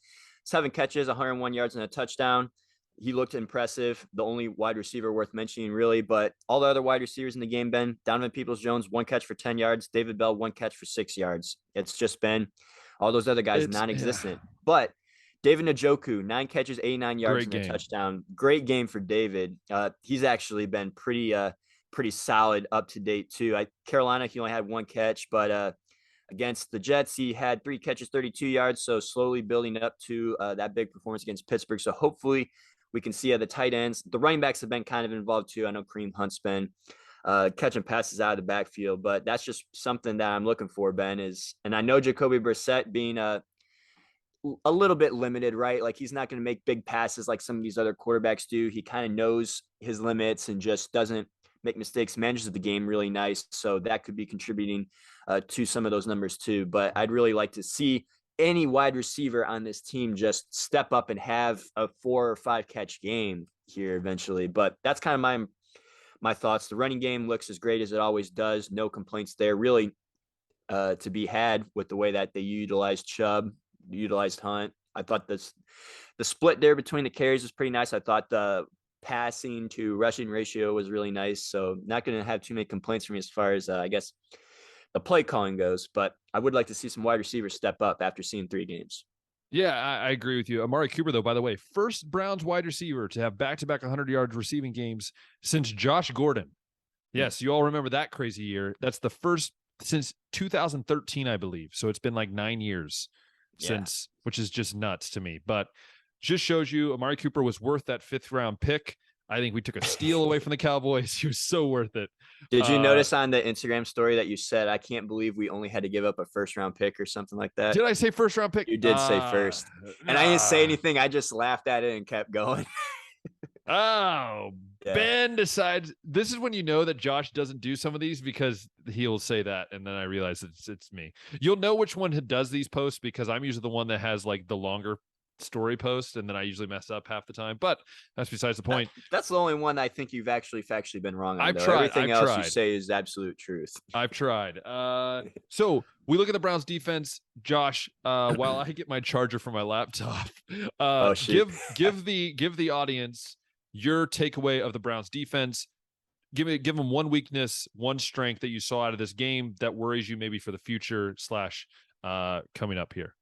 Speaker 2: 7 catches, 101 yards and a touchdown. He looked impressive. The only wide receiver worth mentioning, really. But all the other wide receivers in the game, Ben, Donovan Peoples-Jones, 1 catch for 10 yards. David Bell, 1 catch for 6 yards. It's just been all those other guys non-existent. Yeah. But David Njoku, 9 catches, 89 yards and a touchdown. Great game for David. He's actually been pretty solid up to date too. Carolina, he only had 1 catch, but against the Jets, he had 3 catches, 32 yards. So slowly building up to that big performance against Pittsburgh. So hopefully we can see the tight ends. The running backs have been kind of involved too. I know Kareem Hunt's been catching passes out of the backfield, but that's just something that I'm looking for, Ben, and I know Jacoby Brissett being a little bit limited, right? Like he's not going to make big passes like some of these other quarterbacks do. He kind of knows his limits and just doesn't make mistakes, manages the game really nice. So that could be contributing to some of those numbers too. But I'd really like to see any wide receiver on this team just step up and have a 4 or 5 catch game here eventually. But that's kind of my thoughts. The running game looks as great as it always does. No complaints there really to be had with the way that they utilized Chubb, utilized Hunt. I thought the split there between the carries was pretty nice. I thought the passing to rushing ratio was really nice. So not going to have too many complaints from me as far as I guess the play calling goes, but I would like to see some wide receivers step up after seeing 3 games.
Speaker 1: Yeah, I agree with you. Amari Cooper, though, by the way, first Browns wide receiver to have back-to-back 100-yard receiving games since Josh Gordon. Yes, you all remember that crazy year. That's the first since 2013, I believe. So it's been like 9 years since, which is just nuts to me. But just shows you Amari Cooper was worth that 5th-round pick. I think we took a steal away from the Cowboys. He was so worth it.
Speaker 2: Did you notice on the Instagram story that you said, I can't believe we only had to give up a 1st-round pick or something like that?
Speaker 1: Did I say 1st-round pick?
Speaker 2: You did say first. And I didn't say anything. I just laughed at it and kept going.
Speaker 1: Ben decides. This is when you know that Josh doesn't do some of these, because he'll say that, and then I realize it's me. You'll know which one does these posts because I'm usually the one that has like the longer story post, and then I usually mess up half the time. But that's besides the point.
Speaker 2: That's the only one I think you've actually factually been wrong on.
Speaker 1: I've tried.
Speaker 2: Everything else you say is absolute truth.
Speaker 1: I've tried. So we look at the Browns defense, Josh. While I get my charger for my laptop, give the audience your takeaway of the Browns defense. Give them one weakness, one strength that you saw out of this game that worries you maybe for the future / coming up here.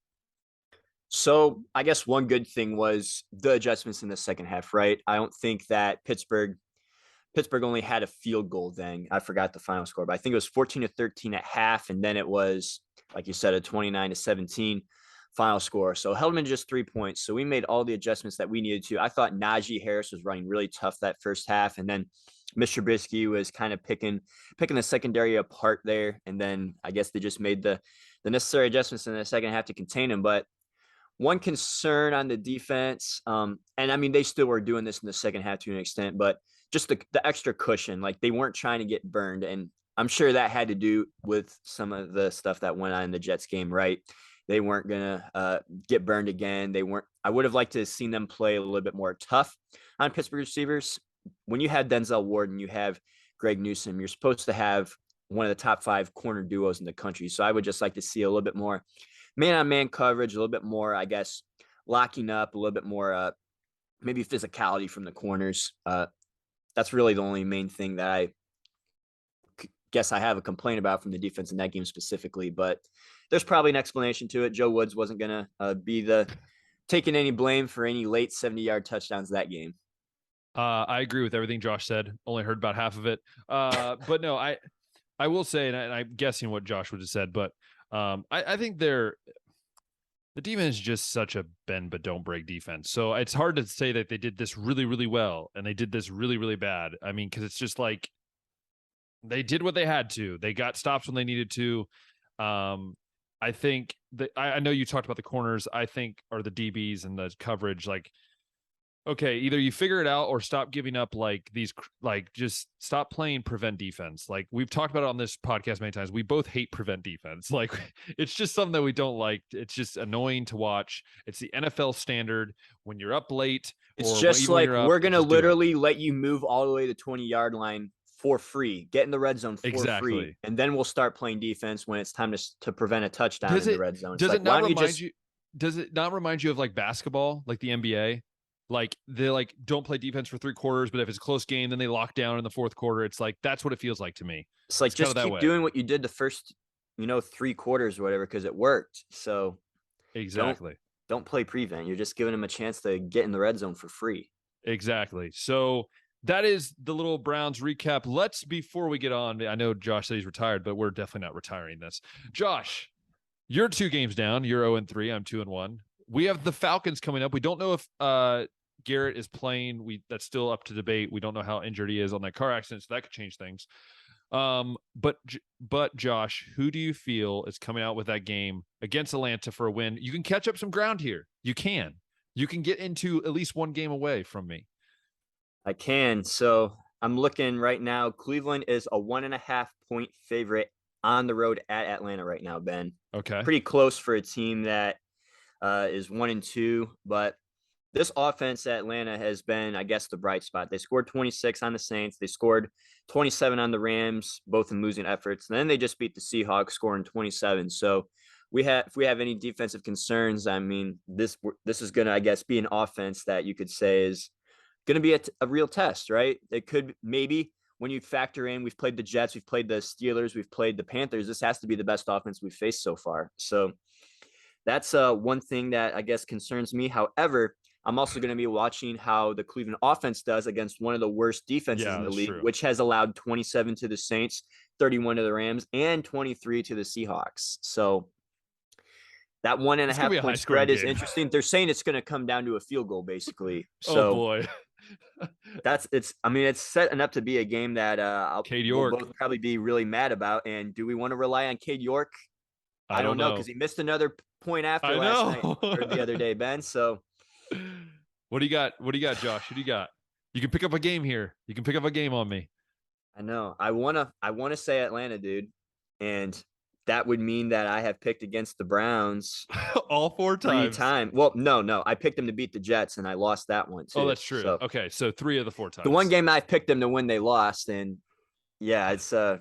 Speaker 2: So I guess one good thing was the adjustments in the second half, right? I don't think that Pittsburgh only had a field goal then. I forgot the final score, but I think it was 14-13 at half. And then it was, like you said, a 29-17 final score. So held them in just 3 points. So we made all the adjustments that we needed to. I thought Najee Harris was running really tough that first half. And then Mr. Trubisky was kind of picking the secondary apart there. And then I guess they just made the necessary adjustments in the second half to contain him. But one concern on the defense, and I mean, they still were doing this in the second half to an extent, but just the extra cushion, like they weren't trying to get burned. And I'm sure that had to do with some of the stuff that went on in the Jets game, right? They weren't going to get burned again. I would have liked to have seen them play a little bit more tough on Pittsburgh receivers. When you have Denzel Ward and you have Greg Newsome, you're supposed to have one of the top 5 corner duos in the country. So I would just like to see a little bit more man-on-man coverage, a little bit more, I guess, locking up, a little bit more maybe physicality from the corners. That's really the only main thing that I guess I have a complaint about from the defense in that game specifically. But there's probably an explanation to it. Joe Woods wasn't going to be taking any blame for any late 70-yard touchdowns that game.
Speaker 1: I agree with everything Josh said. Only heard about half of it. But no, I will say, and I'm guessing what Josh would have said, but I think the defense is just such a bend but don't break defense. So it's hard to say that they did this really, really well and they did this really, really bad. I mean, because it's just like they did what they had to. They got stops when they needed to. I think that I know you talked about the corners, I think, or the DBs and the coverage. Like, okay, either you figure it out or stop giving up just stop playing prevent defense. Like we've talked about it on this podcast many times. We both hate prevent defense. Like it's just something that we don't like. It's just annoying to watch. It's the NFL standard when you're up late.
Speaker 2: It's just like we're going to literally let you move all the way to the 20-yard line for free, get in the red zone for free. And then we'll start playing defense when it's time to prevent a touchdown in the red zone.
Speaker 1: Does it not remind you of like basketball, like the NBA? Like they don't play defense for 3 quarters, but if it's a close game, then they lock down in the 4th quarter. It's like, that's what it feels like to me.
Speaker 2: It's like, just keep doing what you did the first, 3 quarters or whatever, because it worked. So
Speaker 1: exactly.
Speaker 2: Don't play prevent. You're just giving them a chance to get in the red zone for free.
Speaker 1: Exactly. So that is the little Browns recap. Before we get on, I know Josh said he's retired, but we're definitely not retiring this. Josh, you're 2 games down. You're 0-3. I'm 2-1. We have the Falcons coming up. We don't know if Garrett is playing. That's still up to debate. We don't know how injured he is on that car accident, so that could change things. But Josh, who do you feel is coming out with that game against Atlanta for a win? You can catch up some ground here. You can get into at least 1 game away from me.
Speaker 2: I can. So I'm looking right now. Cleveland is a 1.5 point favorite on the road at Atlanta right now, Ben.
Speaker 1: Okay.
Speaker 2: Pretty close for a team that is 1-2, but this offense at Atlanta has been, I guess, the bright spot. They scored 26 on the Saints. They scored 27 on the Rams, both in losing efforts. And then they just beat the Seahawks, scoring 27. So if we have any defensive concerns, I mean, this is going to, I guess, be an offense that you could say is going to be a real test, right? It could maybe, when you factor in, we've played the Jets, we've played the Steelers, we've played the Panthers. This has to be the best offense we've faced so far. So that's one thing that I guess concerns me. However, I'm also going to be watching how the Cleveland offense does against one of the worst defenses in the league, which has allowed 27 to the Saints, 31 to the Rams, and 23 to the Seahawks. So that 1.5 point spread is interesting. They're saying it's going to come down to a field goal, basically. So
Speaker 1: oh boy.
Speaker 2: it's setting up to be a game that we'll both probably be really mad about. And do we want to rely on Cade York? I don't know, because he missed another point after last night or the other day, Ben. So
Speaker 1: what do you got? Josh? Who do you got? You can pick up a game here. You can pick up a game on me.
Speaker 2: I know. I wanna say Atlanta, dude. And that would mean that I have picked against the Browns
Speaker 1: all 4 times.
Speaker 2: 3 times. Well, no. I picked them to beat the Jets, and I lost that one too.
Speaker 1: Oh, that's true.
Speaker 2: So,
Speaker 1: okay, so 3 of the 4 times.
Speaker 2: The one game I picked them to win, they lost, and yeah, it's a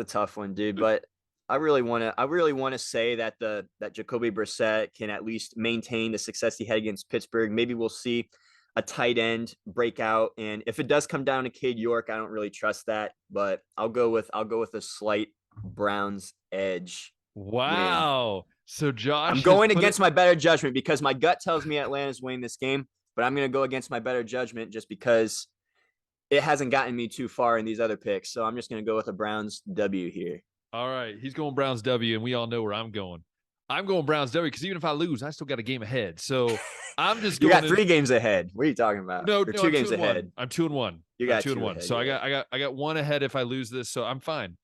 Speaker 2: tough one, dude. But I really want to say that that Jacoby Brissett can at least maintain the success he had against Pittsburgh. Maybe we'll see a tight end breakout, and if it does come down to Cade York, I don't really trust that, but I'll go with a slight Browns edge.
Speaker 1: Wow.
Speaker 2: Win.
Speaker 1: So Josh,
Speaker 2: I'm going against my better judgment because my gut tells me Atlanta's winning this game, but I'm going to go against my better judgment just because it hasn't gotten me too far in these other picks. So I'm just going to go with a Browns W here.
Speaker 1: All right, he's going Browns W, and we all know where I'm going. I'm going Browns W because even if I lose, I still got a game ahead. So I'm just going.
Speaker 2: You got 3 games ahead. What are you talking about?
Speaker 1: No,
Speaker 2: 2 games ahead.
Speaker 1: I'm 2-1.
Speaker 2: You got
Speaker 1: 2-1.
Speaker 2: Ahead,
Speaker 1: so
Speaker 2: yeah.
Speaker 1: I got 1 ahead if I lose this. So I'm fine.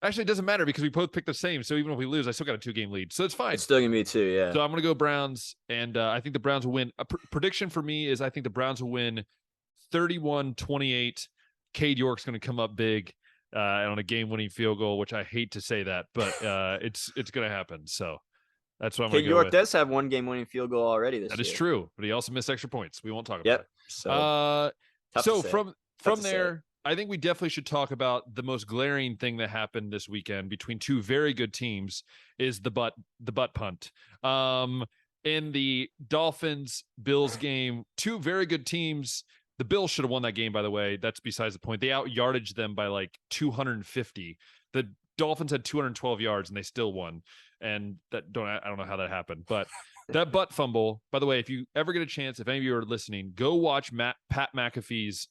Speaker 1: Actually, it doesn't matter because we both picked the same. So even if we lose, I still got a 2-game lead. So it's fine.
Speaker 2: It's still gonna be 2, yeah.
Speaker 1: So I'm gonna go Browns, and I think the Browns will win. A prediction for me is I think the Browns will win 31-28. Cade York's gonna come up big on a game-winning field goal, which I hate to say that, but it's gonna happen. So. That's what I'm going to go
Speaker 2: York
Speaker 1: with.
Speaker 2: does have 1 game-winning field goal already this year.
Speaker 1: That is true, but he also missed extra points. We won't talk about
Speaker 2: it.
Speaker 1: So from there, I think we definitely should talk about the most glaring thing that happened this weekend between 2 very good teams is the butt punt. In the Dolphins-Bills game, 2 very good teams. The Bills should have won that game, by the way. That's besides the point. They out-yardaged them by like 250. The Dolphins had 212 yards, and they still won. And I don't know how that happened, but that butt fumble, by the way, if you ever get a chance, if any of you are listening, go watch Pat McAfee's.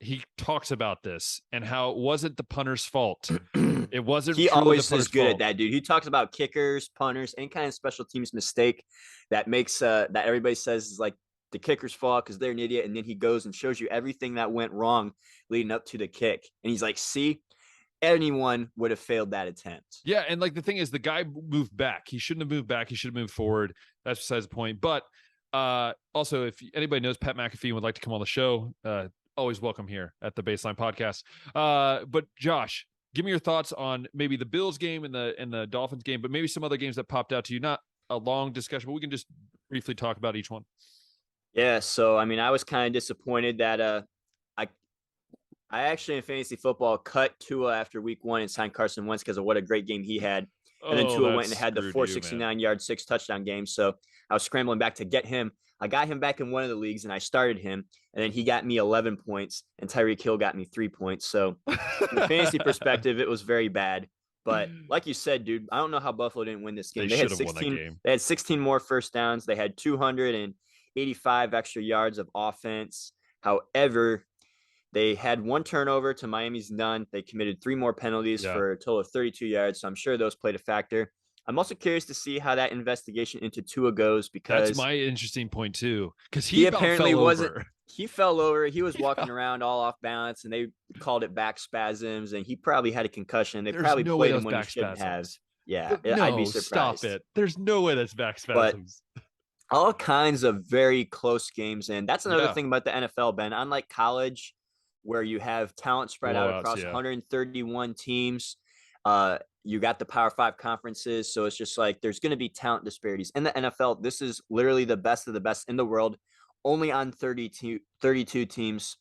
Speaker 1: He talks about this and how it wasn't the punter's fault. It wasn't.
Speaker 2: He always is good at that, dude. He talks about kickers, punters, any kind of special teams mistake that makes that everybody says is like the kicker's fault because they're an idiot. And then he goes and shows you everything that went wrong leading up to the kick. And he's like, see, anyone would have failed that attempt.
Speaker 1: Yeah, and like the thing is, the guy moved back. He shouldn't have moved back. He should have moved forward. That's besides the point. But also, if anybody knows Pat McAfee and would like to come on the show, always welcome here at the Baseline Podcast. But Josh, give me your thoughts on maybe the Bills game and the Dolphins game, but maybe some other games that popped out to you. Not a long discussion, but we can just briefly talk about each one.
Speaker 2: Yeah, so I mean, I was kind of disappointed that I actually in fantasy football cut Tua after week 1 and signed Carson Wentz because of what a great game he had. And then Tua went and had the 469-yard, 6 touchdown game. So I was scrambling back to get him. I got him back in one of the leagues and I started him. And then he got me 11 points and Tyreek Hill got me 3 points. So from a fantasy perspective, it was very bad. But like you said, dude, I don't know how Buffalo didn't win this game. They had 16. They had 16 more first downs. They had 285 extra yards of offense. However, they had 1 turnover to Miami's none. They committed 3 more penalties for a total of 32 yards. So I'm sure those played a factor. I'm also curious to see how that investigation into Tua goes because
Speaker 1: that's my interesting point too. Because
Speaker 2: he apparently wasn't. He fell over. He was walking around all off balance, and they called it back spasms. And he probably had a concussion. They probably played him when he shouldn't have. Yeah, I'd be surprised.
Speaker 1: Stop it. There's no way that's back spasms.
Speaker 2: But all kinds of very close games, and that's another thing about the NFL, Ben. Unlike college, where you have talent spread out across 131 teams. You got the Power 5 conferences. So it's just like there's going to be talent disparities. In the NFL, this is literally the best of the best in the world, only on 32 teams.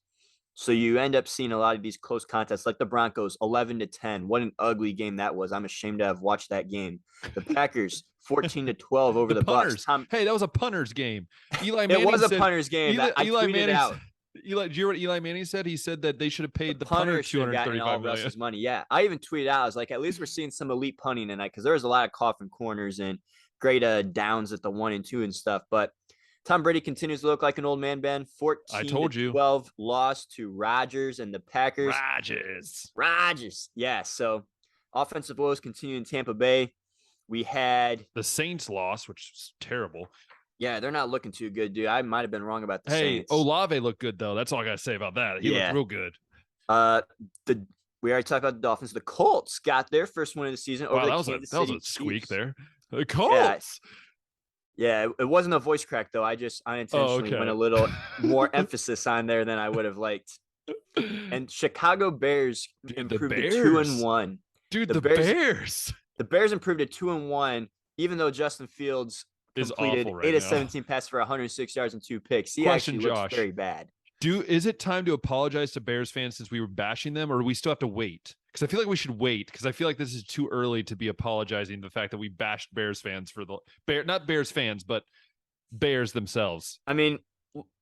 Speaker 2: So you end up seeing a lot of these close contests like the Broncos 11-10. What an ugly game that was. I'm ashamed to have watched that game. The Packers 14-12 over the Bucks.
Speaker 1: Hey, that was a punter's game. Eli Manning
Speaker 2: it was a punter's game. I tweeted out.
Speaker 1: Do you hear what Eli Manning said? He said that they should have paid the punter $235 million.
Speaker 2: Money. Yeah, I even tweeted out. I was like, at least we're seeing some elite punting tonight because there was a lot of coffin corners and great downs at the 1 and 2 and stuff. But Tom Brady continues to look like an old man, Ben. 14-12 loss to Rodgers and the Packers. Rodgers. Yeah. So offensive woes continue in Tampa Bay. We had
Speaker 1: the Saints loss, which is terrible.
Speaker 2: Yeah, they're not looking too good, dude. I might have been wrong about the Saints.
Speaker 1: Olave looked good, though. That's all I got to say about that. He looked real good.
Speaker 2: We already talked about the Dolphins. The Colts got their first win of the season over the Kansas City
Speaker 1: That was a squeak there. The Colts.
Speaker 2: Yeah, it wasn't a voice crack, though. I unintentionally went a little more emphasis on there than I would have liked. And Chicago Bears improved to 2-1.
Speaker 1: Dude, the Bears.
Speaker 2: The Bears improved to 2-1, even though Justin Fields completed 8 of 17 passes for 106 yards and 2 picks. He actually looks very bad.
Speaker 1: Is it time to apologize to Bears fans since we were bashing them, or do we still have to wait? Because I feel like we should wait, because I feel like this is too early to be apologizing the fact that we bashed Bears fans for not Bears fans, but Bears themselves.
Speaker 2: I mean,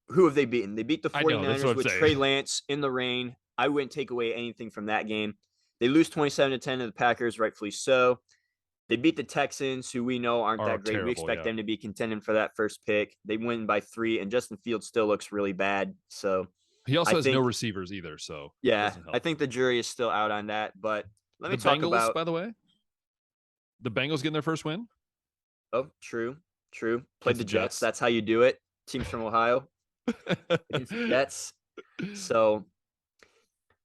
Speaker 2: who have they beaten? They beat the 49ers with Trey Lance in the rain. I wouldn't take away anything from that game. They lose 27-10 to the Packers, rightfully so. They beat the Texans, who we know aren't that great. Terrible, we expect them to be contending for that first pick. They win by 3, and Justin Fields still looks really bad. So
Speaker 1: he also has no receivers either. So
Speaker 2: yeah, I think the jury is still out on that. But let me talk
Speaker 1: about, by the way, the Bengals getting their first win.
Speaker 2: Oh, true. Played the Jets. That's how you do it. Teams from Ohio. Jets. So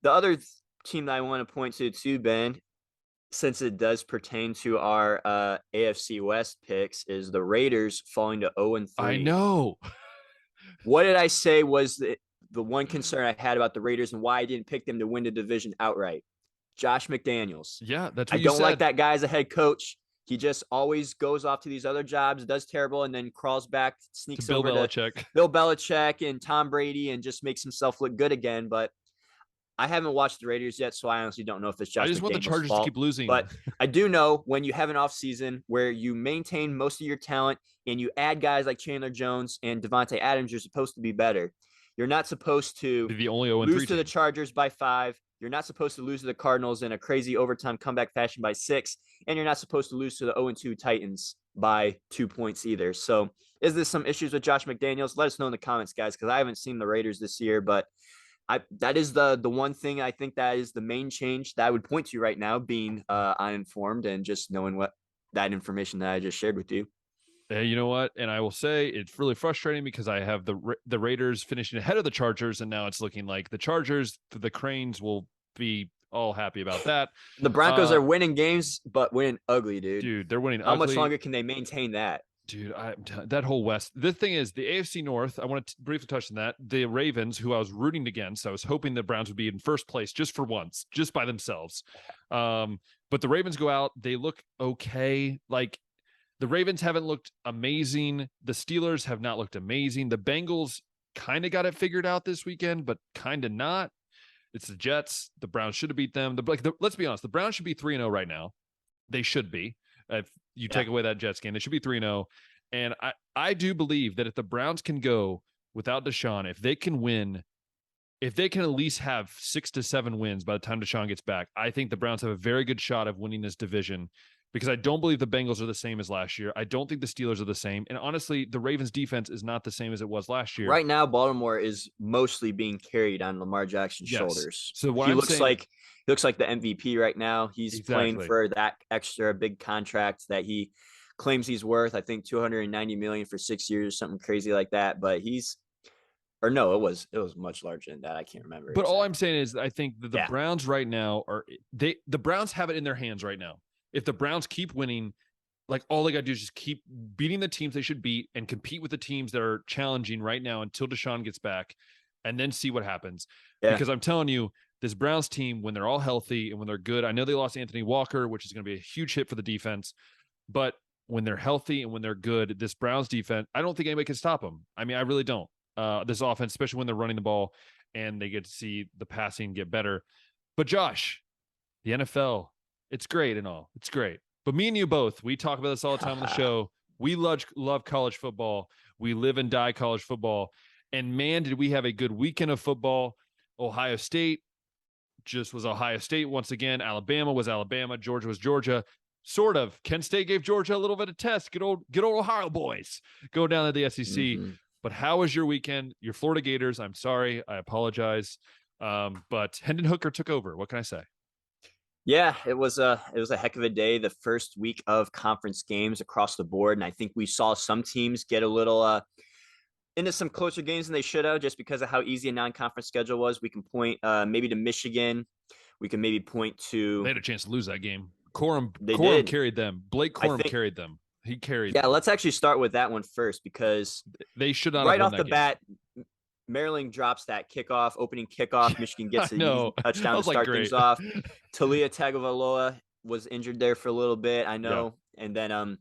Speaker 2: the other team that I want to point to too, Ben, since it does pertain to our AFC West picks, is the Raiders falling to 0-3.
Speaker 1: I know.
Speaker 2: What did I say was the one concern I had about the Raiders and why I didn't pick them to win the division outright? Josh McDaniels.
Speaker 1: Yeah, that's what
Speaker 2: I don't like that guy as a head coach. He just always goes off to these other jobs, does terrible, and then crawls back, sneaks over to Bill Belichick and Tom Brady and just makes himself look good again. But I haven't watched the Raiders yet, so I honestly don't know if it's Josh McDaniels'
Speaker 1: I just want the Chargers to keep losing.
Speaker 2: But I do know when you have an offseason where you maintain most of your talent and you add guys like Chandler Jones and Devontae Adams, you're supposed to be better. You're not supposed to
Speaker 1: the only
Speaker 2: lose to the Chargers by 5. You're not supposed to lose to the Cardinals in a crazy overtime comeback fashion by 6. And you're not supposed to lose to the 0-2 Titans by 2 points either. So is there some issues with Josh McDaniels? Let us know in the comments, guys, because I haven't seen the Raiders this year. But that is the one thing I think that is the main change that I would point to right now, being uninformed and just knowing what that information that I just shared with you.
Speaker 1: You know what? And I will say it's really frustrating because I have the Raiders finishing ahead of the Chargers, and now it's looking like the Chargers, the Cranes, will be all happy about that.
Speaker 2: The Broncos are winning games, but winning ugly, dude.
Speaker 1: Dude, they're winning
Speaker 2: ugly.
Speaker 1: How
Speaker 2: much longer can they maintain that?
Speaker 1: Dude, that whole West. The thing is, the AFC North, I want to briefly touch on that. The Ravens, who I was rooting against, I was hoping the Browns would be in first place just for once, just by themselves. But the Ravens go out. They look okay. Like, the Ravens haven't looked amazing. The Steelers have not looked amazing. The Bengals kind of got it figured out this weekend, but kind of not. It's the Jets. The Browns should have beat them. Let's be honest. The Browns should be 3-0 right now. They should be. If you take away that Jets game, they should be 3-0. And I do believe that if the Browns can go without Deshaun, if they can win, if they can at least have 6 to 7 wins by the time Deshaun gets back, I think the Browns have a very good shot of winning this division. Because I don't believe the Bengals are the same as last year. I don't think the Steelers are the same. And honestly, the Ravens defense is not the same as it was last year.
Speaker 2: Right now, Baltimore is mostly being carried on Lamar Jackson's shoulders.
Speaker 1: So
Speaker 2: he looks like the MVP right now. He's playing for that extra big contract that he claims he's worth. I think $290 million for 6 years, something crazy like that. But it was much larger than that. I can't remember.
Speaker 1: But all I'm saying is I think that the Browns right now the Browns have it in their hands right now. If the Browns keep winning, like, all they got to do is just keep beating the teams they should beat and compete with the teams that are challenging right now until Deshaun gets back, and then see what happens. Yeah. Because I'm telling you, this Browns team, when they're all healthy and when they're good, I know they lost Anthony Walker, which is going to be a huge hit for the defense, but when they're healthy and when they're good, this Browns defense, I don't think anybody can stop them. I mean, I really don't. This offense, especially when they're running the ball and they get to see the passing get better. But Josh, the NFL, it's great and all. It's great. But me and you both, we talk about this all the time on the show. We love college football. We live and die college football. And man, did we have a good weekend of football. Ohio State just was Ohio State once again. Alabama was Alabama. Georgia was Georgia. Sort of. Kent State gave Georgia a little bit of test. Good old Ohio boys. Go down to the SEC. Mm-hmm. But how was your weekend? Your Florida Gators, I'm sorry. I apologize. But Hendon Hooker took over. What can I say?
Speaker 2: Yeah, it was a heck of a day. The first week of conference games across the board, and I think we saw some teams get a little into some closer games than they should have, just because of how easy a non-conference schedule was. We can point maybe to Michigan. We can maybe point to.
Speaker 1: They had a chance to lose that game. Corum carried them. Blake Corum carried them. He carried.
Speaker 2: Yeah, let's actually start with that one first, because
Speaker 1: they should not.
Speaker 2: Right off the bat, Maryland drops that opening kickoff. Michigan gets a touchdown to start things off. Talia Tagovailoa was injured there for a little bit, I know. Yeah. And then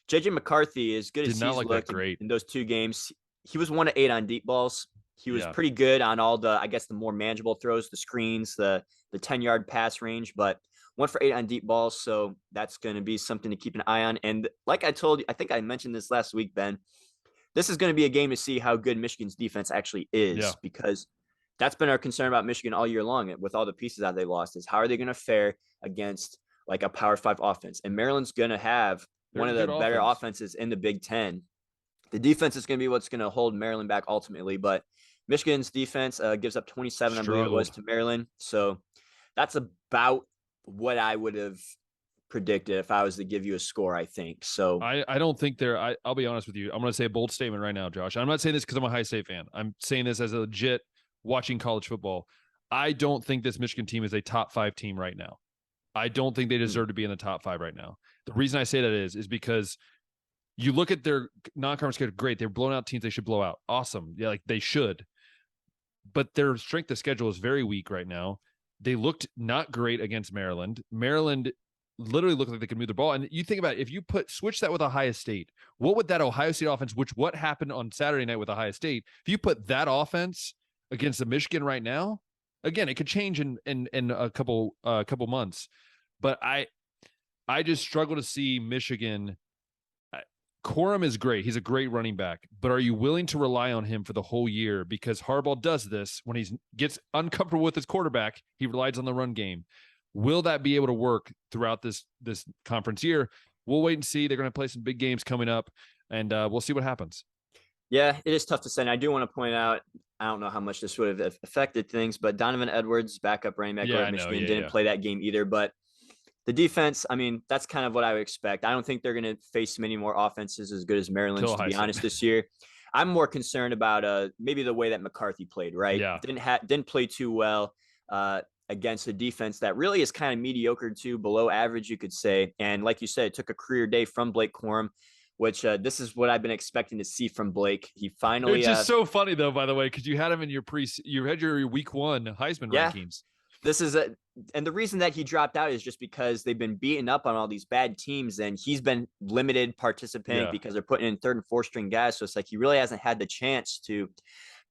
Speaker 2: JJ McCarthy, as good as he's looked in those 2 games, he was 1 of 8 on deep balls. He was pretty good on all the, I guess, the more manageable throws, the screens, the 10-yard pass range, but 1 for 8 on deep balls. So that's going to be something to keep an eye on. And like I told you, I think I mentioned this last week, Ben, this is going to be a game to see how good Michigan's defense actually is, because that's been our concern about Michigan all year long with all the pieces that they lost, is how are they going to fare against like a Power 5 offense? And Maryland's going to have one of the better offenses in the Big Ten. The defense is going to be what's going to hold Maryland back ultimately, but Michigan's defense gives up 27, I believe it was, to Maryland. So that's about what I would have predicted if I was to give you a score, I think. So
Speaker 1: I don't think I'll be honest with you. I'm going to say a bold statement right now, Josh. I'm not saying this because I'm a Ohio State fan. I'm saying this as a legit watching college football. I don't think this Michigan team is a top 5 team right now. I don't think they deserve to be in the top 5 right now. The reason I say that is because you look at their non-conference schedule, great. They're blowing out teams they should blow out. Awesome. Yeah, like they should. But their strength of schedule is very weak right now. They looked not great against Maryland. Maryland literally looked like they could move the ball. And you think about it, if you switch that with Ohio State, what would that Ohio State offense, what happened on Saturday night with Ohio State, if you put that offense against the Michigan right now, again, it could change in a couple months. But I just struggle to see Michigan. Corum is great. He's a great running back, but are you willing to rely on him for the whole year? Because Harbaugh does this when he gets uncomfortable with his quarterback. He relies on the run game. Will that be able to work throughout this conference year? We'll wait and see. They're going to play some big games coming up, and we'll see what happens.
Speaker 2: Yeah, it is tough to say. And I do want to point out, I don't know how much this would have affected things, but Donovan Edwards, backup running back at Michigan, didn't play that game either. But the defense, I mean, that's kind of what I would expect. I don't think they're going to face many more offenses as good as Maryland's, to be honest, this year. I'm more concerned about maybe the way that McCarthy played, right?
Speaker 1: Yeah.
Speaker 2: Didn't play too well against a defense that really is kind of mediocre to below average, you could say. And like you said, it took a career day from Blake Corum, which this is what I've been expecting to see from Blake. He finally.
Speaker 1: It's just so funny, though, by the way, because you had him in your you had your week 1 Heisman rankings.
Speaker 2: This is and the reason that he dropped out is just because they've been beating up on all these bad teams, and he's been limited participating because they're putting in 3rd and 4th string guys. So it's like he really hasn't had the chance to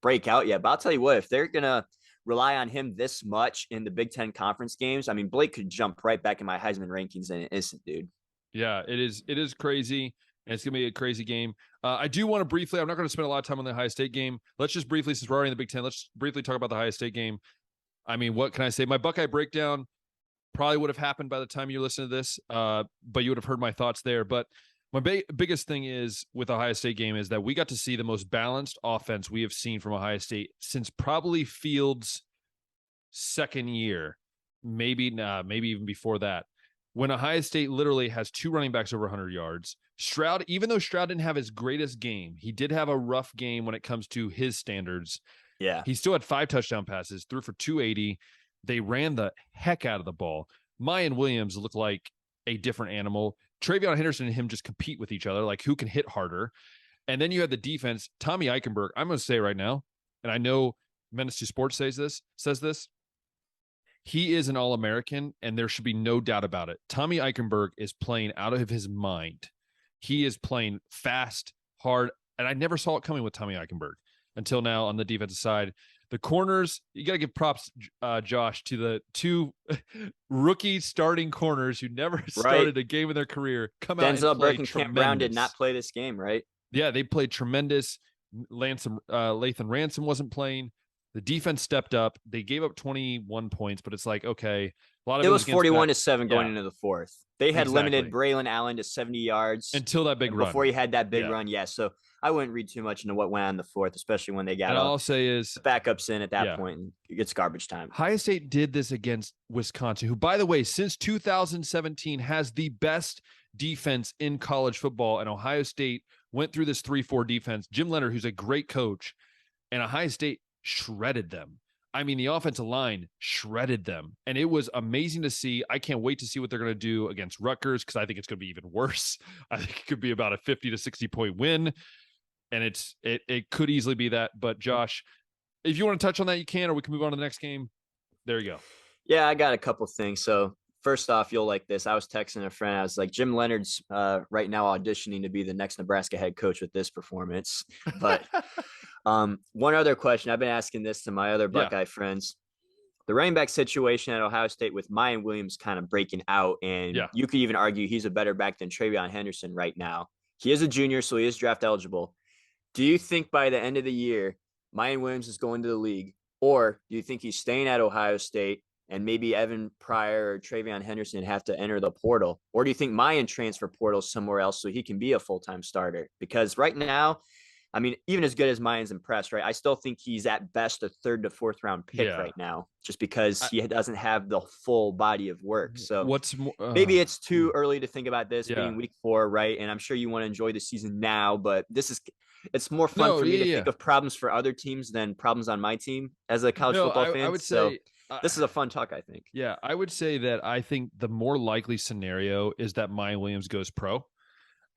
Speaker 2: break out yet. But I'll tell you what, if they're going to rely on him this much in the Big Ten conference games, I mean, Blake could jump right back in my Heisman rankings in an instant, dude.
Speaker 1: Yeah, it is crazy. And it's going to be a crazy game. I do want to briefly, I'm not going to spend a lot of time on the Ohio State game. Let's just briefly, since we're already in the Big Ten, let's briefly talk about the Ohio State game. I mean, what can I say? My Buckeye breakdown probably would have happened by the time you listen to this, but you would have heard my thoughts there. But my biggest thing is with the Ohio State game is that we got to see the most balanced offense we have seen from Ohio State since probably Fields' second year, maybe even before that. When Ohio State literally has 2 running backs over 100 yards. Stroud, even though Stroud didn't have his greatest game, he did have a rough game when it comes to his standards.
Speaker 2: Yeah.
Speaker 1: He still had 5 touchdown passes, threw for 280. They ran the heck out of the ball. Mayan Williams looked like a different animal. Travion Henderson and him just compete with each other, like who can hit harder. And then you have the defense. Tommy Eichenberg, I'm going to say right now, and I know Menace to Sports says this. He is an All-American, and there should be no doubt about it. Tommy Eichenberg is playing out of his mind. He is playing fast, hard, and I never saw it coming with Tommy Eichenberg until now on the defensive side. The corners, you got to give props, Josh, to the 2 rookie starting corners who never started a game in their career. Come out
Speaker 2: Denzel
Speaker 1: and play
Speaker 2: Burke and Camp Brown did not play this game, right?
Speaker 1: Yeah, they played tremendous. Lathan Ransom wasn't playing. The defense stepped up. They gave up 21 points, but it's like, okay. A lot of
Speaker 2: it was 41-7 going into the 4th. They had limited Braylon Allen to 70 yards.
Speaker 1: Until that big run.
Speaker 2: Before he had that big run, So I wouldn't read too much into what went on in the 4th, especially when they got
Speaker 1: all I'll say is
Speaker 2: backups in at that point, and it's garbage time.
Speaker 1: Ohio State did this against Wisconsin, who, by the way, since 2017 has the best defense in college football, and Ohio State went through this 3-4 defense. Jim Leonard, who's a great coach, and Ohio State shredded them. I mean, the offensive line shredded them, and it was amazing to see. I can't wait to see what they're going to do against Rutgers, because I think it's going to be even worse. I think it could be about a 50 to 60 point win, and it could easily be that. But Josh, if you want to touch on that, you can, or we can move on to the next game. There you go.
Speaker 2: Yeah, I got a couple things. So first off, you'll like this. I was texting a friend. I was like, Jim Leonard's right now auditioning to be the next Nebraska head coach with this performance. But one other question. I've been asking this to my other Buckeye friends. The running back situation at Ohio State with Mayan Williams kind of breaking out, and you could even argue he's a better back than Travion Henderson right now. He is a junior, so he is draft eligible. Do you think by the end of the year, Mayan Williams is going to the league, or do you think he's staying at Ohio State and maybe Evan Pryor or Travion Henderson have to enter the portal? Or do you think Mayan transfer portal somewhere else so he can be a full-time starter? Because right now, I mean, even as good as Mayan's impressed, right? I still think he's at best a 3rd to 4th round pick right now, just because he doesn't have the full body of work. So maybe it's too early to think about this being week 4, right? And I'm sure you want to enjoy the season now, but it's more fun for me to think of problems for other teams than problems on my team as a college football fan.
Speaker 1: I would say
Speaker 2: this is a fun talk, I think.
Speaker 1: Yeah, I would say that I think the more likely scenario is that Mayan Williams goes pro,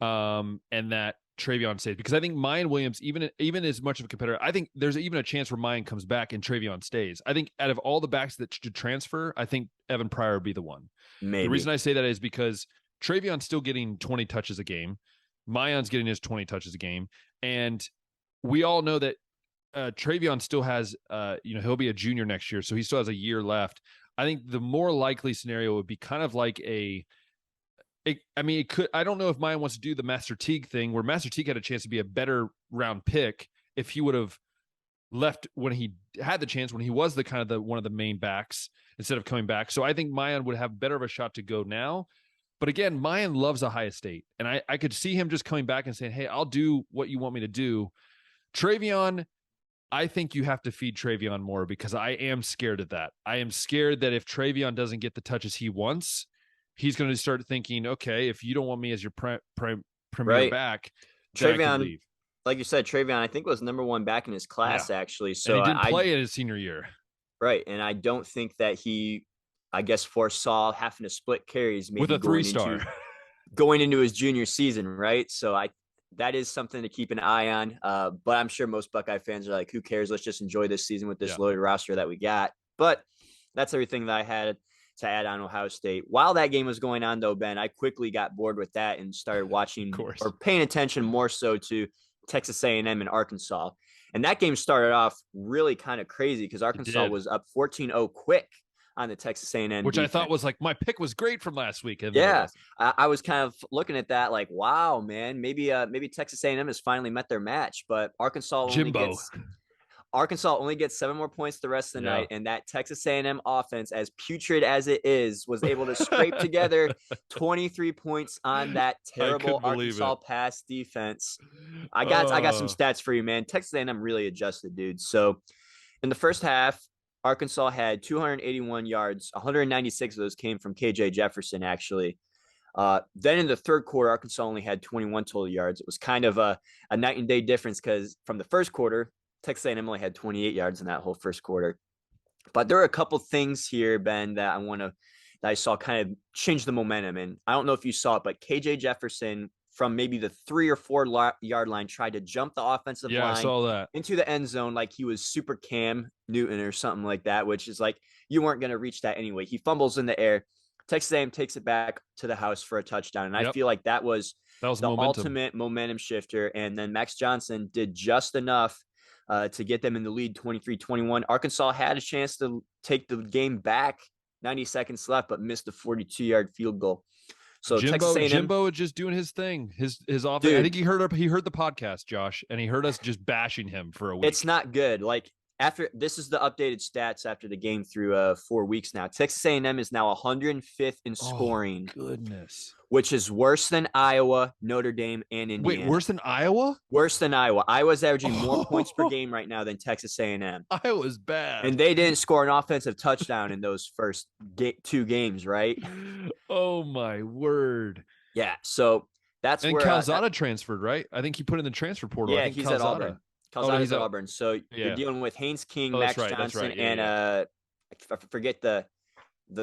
Speaker 1: and that Travion stays, because I think Mayan Williams, even as much of a competitor, I think there's even a chance where Mayan comes back and Travion stays. I think out of all the backs that should transfer, I think Evan Pryor would be the one.
Speaker 2: Maybe. The
Speaker 1: reason I say that is because Travion's still getting 20 touches a game. Mayan's getting his 20 touches a game. And we all know that Travion still has, he'll be a junior next year, so he still has a year left. I think the more likely scenario would be kind of like it could. I don't know if Mayan wants to do the Master Teague thing, where Master Teague had a chance to be a better round pick if he would have left when he had the chance, when he was one of the main backs instead of coming back. So I think Mayan would have better of a shot to go now. But again, Mayan loves Ohio State, and I could see him just coming back and saying, "Hey, I'll do what you want me to do." Travion, I think you have to feed Travion more, because I am scared of that. I am scared that if Travion doesn't get the touches he wants, he's going to start thinking, okay, if you don't want me as your premier back,
Speaker 2: Travion, like you said, Travion, I think was number 1 back in his class, actually. So
Speaker 1: and he didn't play in his senior year.
Speaker 2: Right. And I don't think that he, I guess, foresaw having to split carries maybe
Speaker 1: with a 3-star
Speaker 2: going into his junior season. Right. So that is something to keep an eye on. But I'm sure most Buckeye fans are like, who cares? Let's just enjoy this season with this loaded roster that we got. But that's everything that I had to add on Ohio State. While that game was going on, though, Ben, I quickly got bored with that and started watching or paying attention more so to Texas A&M and Arkansas. And that game started off really kind of crazy because Arkansas was up 14-0 quick on the Texas A&M
Speaker 1: which
Speaker 2: defense.
Speaker 1: I thought was like, my pick was great from last week.
Speaker 2: I was kind of looking at that like, wow, man, maybe Texas A&M has finally met their match, but Arkansas only gets 7 more points the rest of the night, and that Texas A&M offense, as putrid as it is, was able to scrape together 23 points on that terrible Arkansas pass defense. I got some stats for you, man. Texas A&M really adjusted, dude. So in the first half, Arkansas had 281 yards. 196 of those came from KJ Jefferson, actually. Then in the third quarter, Arkansas only had 21 total yards. It was kind of a night and day difference, because from the first quarter, Texas A&M only had 28 yards in that whole first quarter. But there are a couple things here, Ben, that I saw kind of change the momentum. And I don't know if you saw it, but KJ Jefferson from maybe the 3 or 4 yard line tried to jump the offensive line
Speaker 1: I saw that.
Speaker 2: into the end zone like he was super Cam Newton or something like that, which is like you weren't going to reach that anyway. He fumbles in the air. Texas A&M takes it back to the house for a touchdown. And I feel like that was the ultimate momentum shifter. And then Max Johnson did just enough to get them in the lead 23-21. Arkansas had a chance to take the game back, 90 seconds left, but missed a 42-yard field goal. So
Speaker 1: Jimbo is just doing his thing. His offense. Dude, I think he heard the podcast, Josh, and he heard us just bashing him for a week.
Speaker 2: It's not good. Like this is the updated stats after the game through 4 weeks now. Texas A&M is now 105th in scoring.
Speaker 1: Oh, goodness.
Speaker 2: Which is worse than Iowa, Notre Dame, and Indiana.
Speaker 1: Wait, worse than Iowa?
Speaker 2: Worse than Iowa. Iowa's averaging more points per game right now than Texas A&M.
Speaker 1: Iowa's bad.
Speaker 2: And they didn't score an offensive touchdown in those first 2 games, right?
Speaker 1: Oh, my word.
Speaker 2: Yeah, so that's where
Speaker 1: Calzada transferred, right? I think he put in the transfer portal.
Speaker 2: Yeah, he's at Auburn. Calzada's at Auburn. So you're dealing with Haynes King, Max Johnson, and I forget the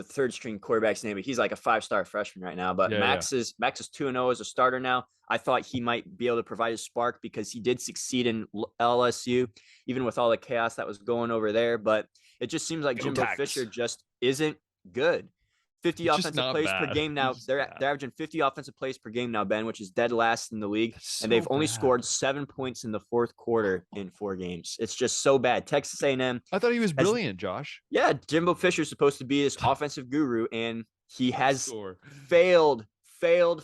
Speaker 2: third string quarterback's name, but he's like a 5-star freshman right now. But Max is 2-0 as a starter now. I thought he might be able to provide a spark because he did succeed in LSU, even with all the chaos that was going over there. But it just seems like Jimbo Fisher just isn't good. 50
Speaker 1: It's just
Speaker 2: offensive
Speaker 1: not
Speaker 2: plays per
Speaker 1: bad.
Speaker 2: game now.
Speaker 1: It's just
Speaker 2: They're
Speaker 1: bad.
Speaker 2: averaging 50 offensive plays per game now, Ben, which is dead last in the league.
Speaker 1: That's
Speaker 2: And
Speaker 1: so
Speaker 2: they've only
Speaker 1: bad.
Speaker 2: scored 7 points in the fourth quarter in 4 games. It's just so bad. Texas A&M.
Speaker 1: I thought he was brilliant, Josh.
Speaker 2: Yeah, Jimbo Fisher's supposed to be this offensive guru, and he has
Speaker 1: Score.
Speaker 2: failed.
Speaker 1: Fire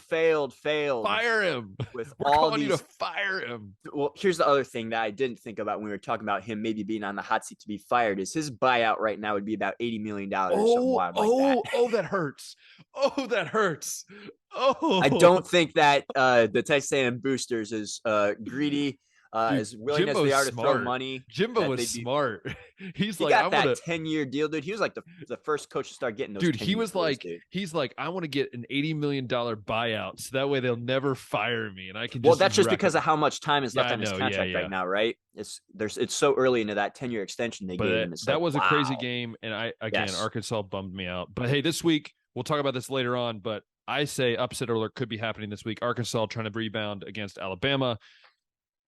Speaker 1: him.
Speaker 2: With
Speaker 1: We're
Speaker 2: all
Speaker 1: calling
Speaker 2: these.
Speaker 1: You to fire him.
Speaker 2: Well, here's the other thing that I didn't think about when we were talking about him maybe being on the hot seat to be fired is his buyout right now would be about $80 million or something wild like that.
Speaker 1: That hurts. Oh, that hurts. Oh,
Speaker 2: I don't think that the Texas A&M boosters is greedy. As willing
Speaker 1: Jimbo's
Speaker 2: as they are to
Speaker 1: smart.
Speaker 2: throw money.
Speaker 1: Jimbo was smart. He's
Speaker 2: he
Speaker 1: like,
Speaker 2: got
Speaker 1: I
Speaker 2: that
Speaker 1: want to
Speaker 2: 10-year deal, dude. He was like the first coach to start getting those.
Speaker 1: Dude, he was
Speaker 2: deals,
Speaker 1: like,
Speaker 2: dude.
Speaker 1: he's like, I want to get an $80 million buyout, so that way they'll never fire me, and I can.
Speaker 2: Well, that's just because of how much time is left on his contract
Speaker 1: yeah.
Speaker 2: right now, right? It's so early into that 10-year extension they gave him.
Speaker 1: That was a crazy game, and Arkansas bummed me out. But hey, this week we'll talk about this later on. But I say upset alert could be happening this week. Arkansas trying to rebound against Alabama.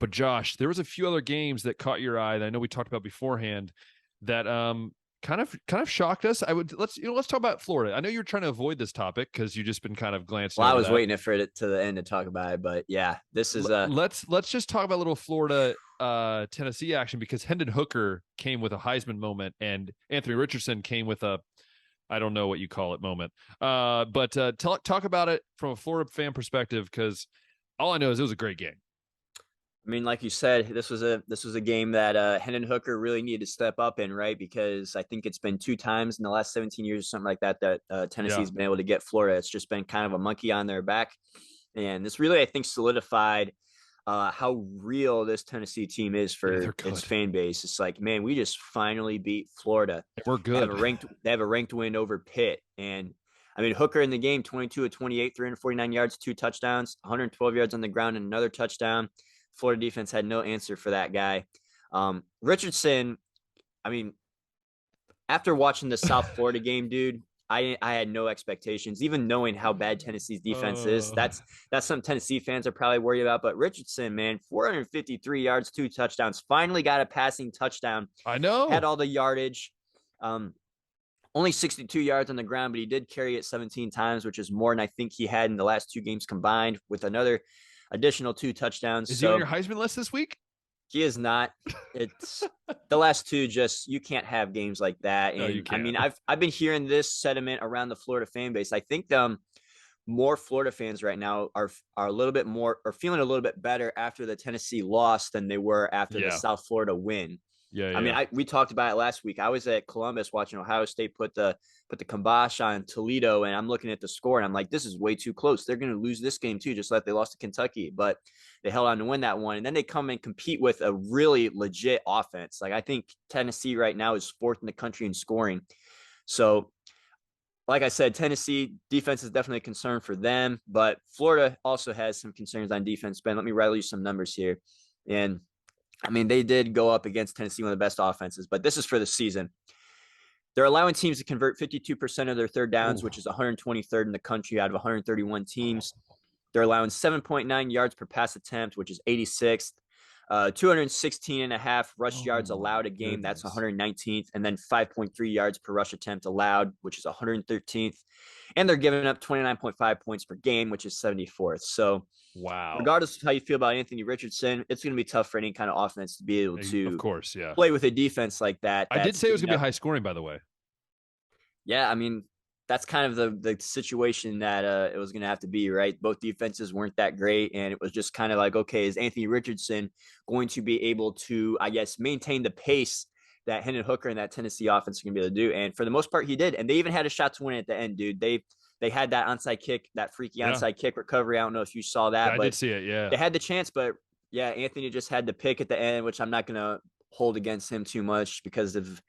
Speaker 1: But Josh, there was a few other games that caught your eye that I know we talked about beforehand that kind of shocked us. Let's talk about Florida. I know you're trying to avoid this topic because you've just been kind of glancing.
Speaker 2: Well, I was waiting for it to the end to talk about it, but yeah, this is
Speaker 1: let's just talk about a little Florida Tennessee action because Hendon Hooker came with a Heisman moment and Anthony Richardson came with a I don't know what you call it moment. But talk about it from a Florida fan perspective because all I know is it was a great game.
Speaker 2: I mean, like you said, this was a game that Hendon Hooker really needed to step up in, right? Because I think it's been 2 times in the last 17 years or something like that Tennessee's been able to get Florida. It's just been kind of a monkey on their back. And this really, I think, solidified how real this Tennessee team is for its fan base. It's like, man, we just finally beat Florida.
Speaker 1: We're good.
Speaker 2: They have a ranked win over Pitt. And I mean, Hooker in the game, 22 of 28, 349 yards, 2 touchdowns, 112 yards on the ground, and another touchdown. Florida defense had no answer for that guy. Richardson, I mean, after watching the South Florida game, dude, I had no expectations, even knowing how bad Tennessee's defense is. That's something Tennessee fans are probably worried about. But Richardson, man, 453 yards, 2 touchdowns, finally got a passing touchdown.
Speaker 1: I know.
Speaker 2: Had all the yardage. Only 62 yards on the ground, but he did carry it 17 times, which is more than I think he had in the last 2 games combined with another additional 2 touchdowns.
Speaker 1: Is he on your Heisman list this week?
Speaker 2: He is not. It's the last 2 you can't have games like that. And
Speaker 1: no, you can't.
Speaker 2: I mean, I've been hearing this sentiment around the Florida fan base. I think more Florida fans right now are a little bit more or feeling a little bit better after the Tennessee loss than they were after the South Florida win.
Speaker 1: Yeah.
Speaker 2: I mean, we talked about it last week. I was at Columbus watching Ohio State put the kibosh on Toledo, and I'm looking at the score, and I'm like, this is way too close. They're going to lose this game too, just like they lost to Kentucky. But they held on to win that one, and then they come and compete with a really legit offense. Like I think Tennessee right now is 4th in the country in scoring. So, like I said, Tennessee defense is definitely a concern for them, but Florida also has some concerns on defense. Ben, let me rattle you some numbers here, and I mean, they did go up against Tennessee, one of the best offenses, but this is for the season. They're allowing teams to convert 52% of their third downs, which is 123rd in the country out of 131 teams. They're allowing 7.9 yards per pass attempt, which is 86th. 216.5 rush yards allowed a game. That's 119th. And then 5.3 yards per rush attempt allowed, which is 113th. And they're giving up 29.5 points per game, which is 74th. So,
Speaker 1: wow.
Speaker 2: Regardless of how you feel about Anthony Richardson, it's going to be tough for any kind of offense to be able to,
Speaker 1: of course,
Speaker 2: play with a defense like that.
Speaker 1: I did say it was going to be high scoring, by the way.
Speaker 2: Yeah, I mean, that's kind of the situation that it was going to have to be, right? Both defenses weren't that great, and it was just kind of like, okay, is Anthony Richardson going to be able to, I guess, maintain the pace that Hendon Hooker and that Tennessee offense are going to be able to do? And for the most part, he did. And they even had a shot to win at the end, dude. They had that onside kick, that freaky onside kick recovery. I don't know if you saw that.
Speaker 1: I did see it, yeah.
Speaker 2: They had the chance, but, yeah, Anthony just had the pick at the end, which I'm not going to hold against him too much because of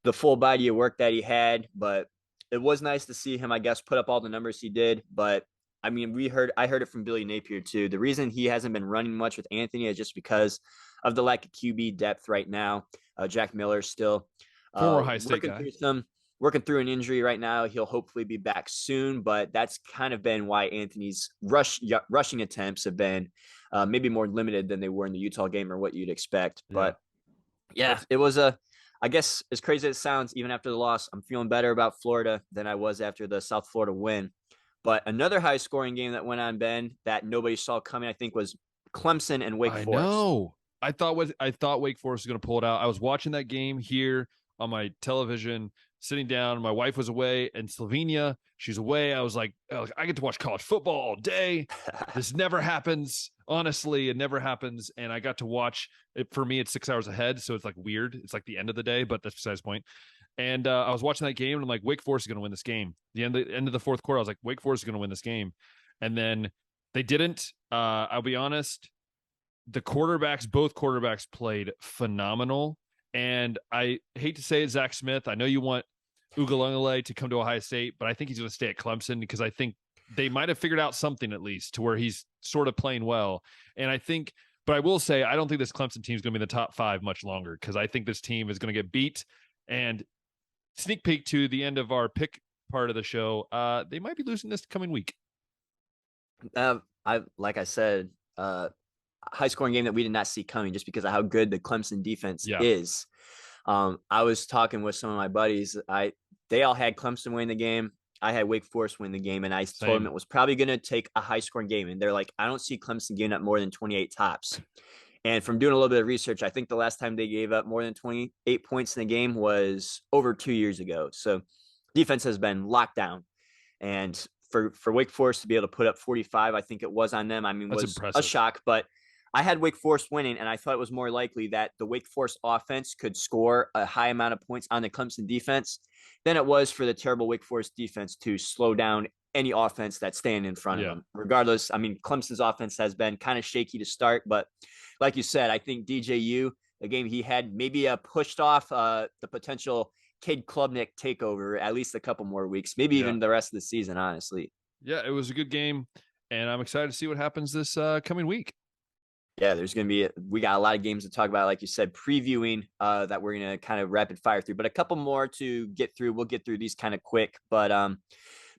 Speaker 2: the full body of work that he had. But it was nice to see him, I guess, put up all the numbers he did. But, I mean, I heard it from Billy Napier, too. The reason he hasn't been running much with Anthony is just because of the lack of QB depth right now. Jack Miller still
Speaker 1: former high state guy.
Speaker 2: Working through an injury right now. He'll hopefully be back soon, but that's kind of been why Anthony's rushing attempts have been maybe more limited than they were in the Utah game or what you'd expect. But yeah, it was I guess as crazy as it sounds, even after the loss, I'm feeling better about Florida than I was after the South Florida win. But another high scoring game that went on, Ben, that nobody saw coming, I think, was Clemson and Wake
Speaker 1: I
Speaker 2: Forest.
Speaker 1: know. I thought Wake Forest was going to pull it out. I was watching that game here on my television, sitting down. My wife was away in Slovenia. She's away. I was like, I get to watch college football all day. This never happens. Honestly, it never happens. And I got to watch it. For me, it's 6 hours ahead. So it's like weird. It's like the end of the day, but that's besides the point. And I was watching that game and I'm like, Wake Forest is going to win this game. The end of the fourth quarter, I was like, Wake Forest is going to win this game. And then they didn't. I'll be honest. Both quarterbacks played phenomenal. And I hate to say it, Zach Smith, I know you want Ugalungale to come to Ohio State, but I think he's going to stay at Clemson because I think they might have figured out something at least to where he's sort of playing well. And but I will say, I don't think this Clemson team is going to be in the top 5 much longer because I think this team is going to get beat. And sneak peek to the end of our pick part of the show, they might be losing this coming week.
Speaker 2: Like I said, high scoring game that we did not see coming just because of how good the Clemson defense is. I was talking with some of my buddies. They all had Clemson win the game. I had Wake Forest win the game, and I told them it was probably going to take a high scoring game. And they're like, I don't see Clemson giving up more than 28 tops. And from doing a little bit of research, I think the last time they gave up more than 28 points in the game was over 2 years ago. So defense has been locked down. And for Wake Forest to be able to put up 45, I think it was on them. I mean,
Speaker 1: that's
Speaker 2: was
Speaker 1: impressive.
Speaker 2: A shock, but I had Wake Forest winning, and I thought it was more likely that the Wake Forest offense could score a high amount of points on the Clemson defense than it was for the terrible Wake Forest defense to slow down any offense that's staying in front of them. Regardless, I mean, Clemson's offense has been kind of shaky to start, but like you said, I think DJU, the game he had, maybe pushed off the potential Cade Klubnik takeover at least a couple more weeks, maybe even the rest of the season, honestly.
Speaker 1: Yeah, it was a good game, and I'm excited to see what happens this coming week.
Speaker 2: Yeah, we got a lot of games to talk about, like you said, previewing that we're going to kind of rapid fire through, but a couple more to get through. We'll get through these kind of quick, but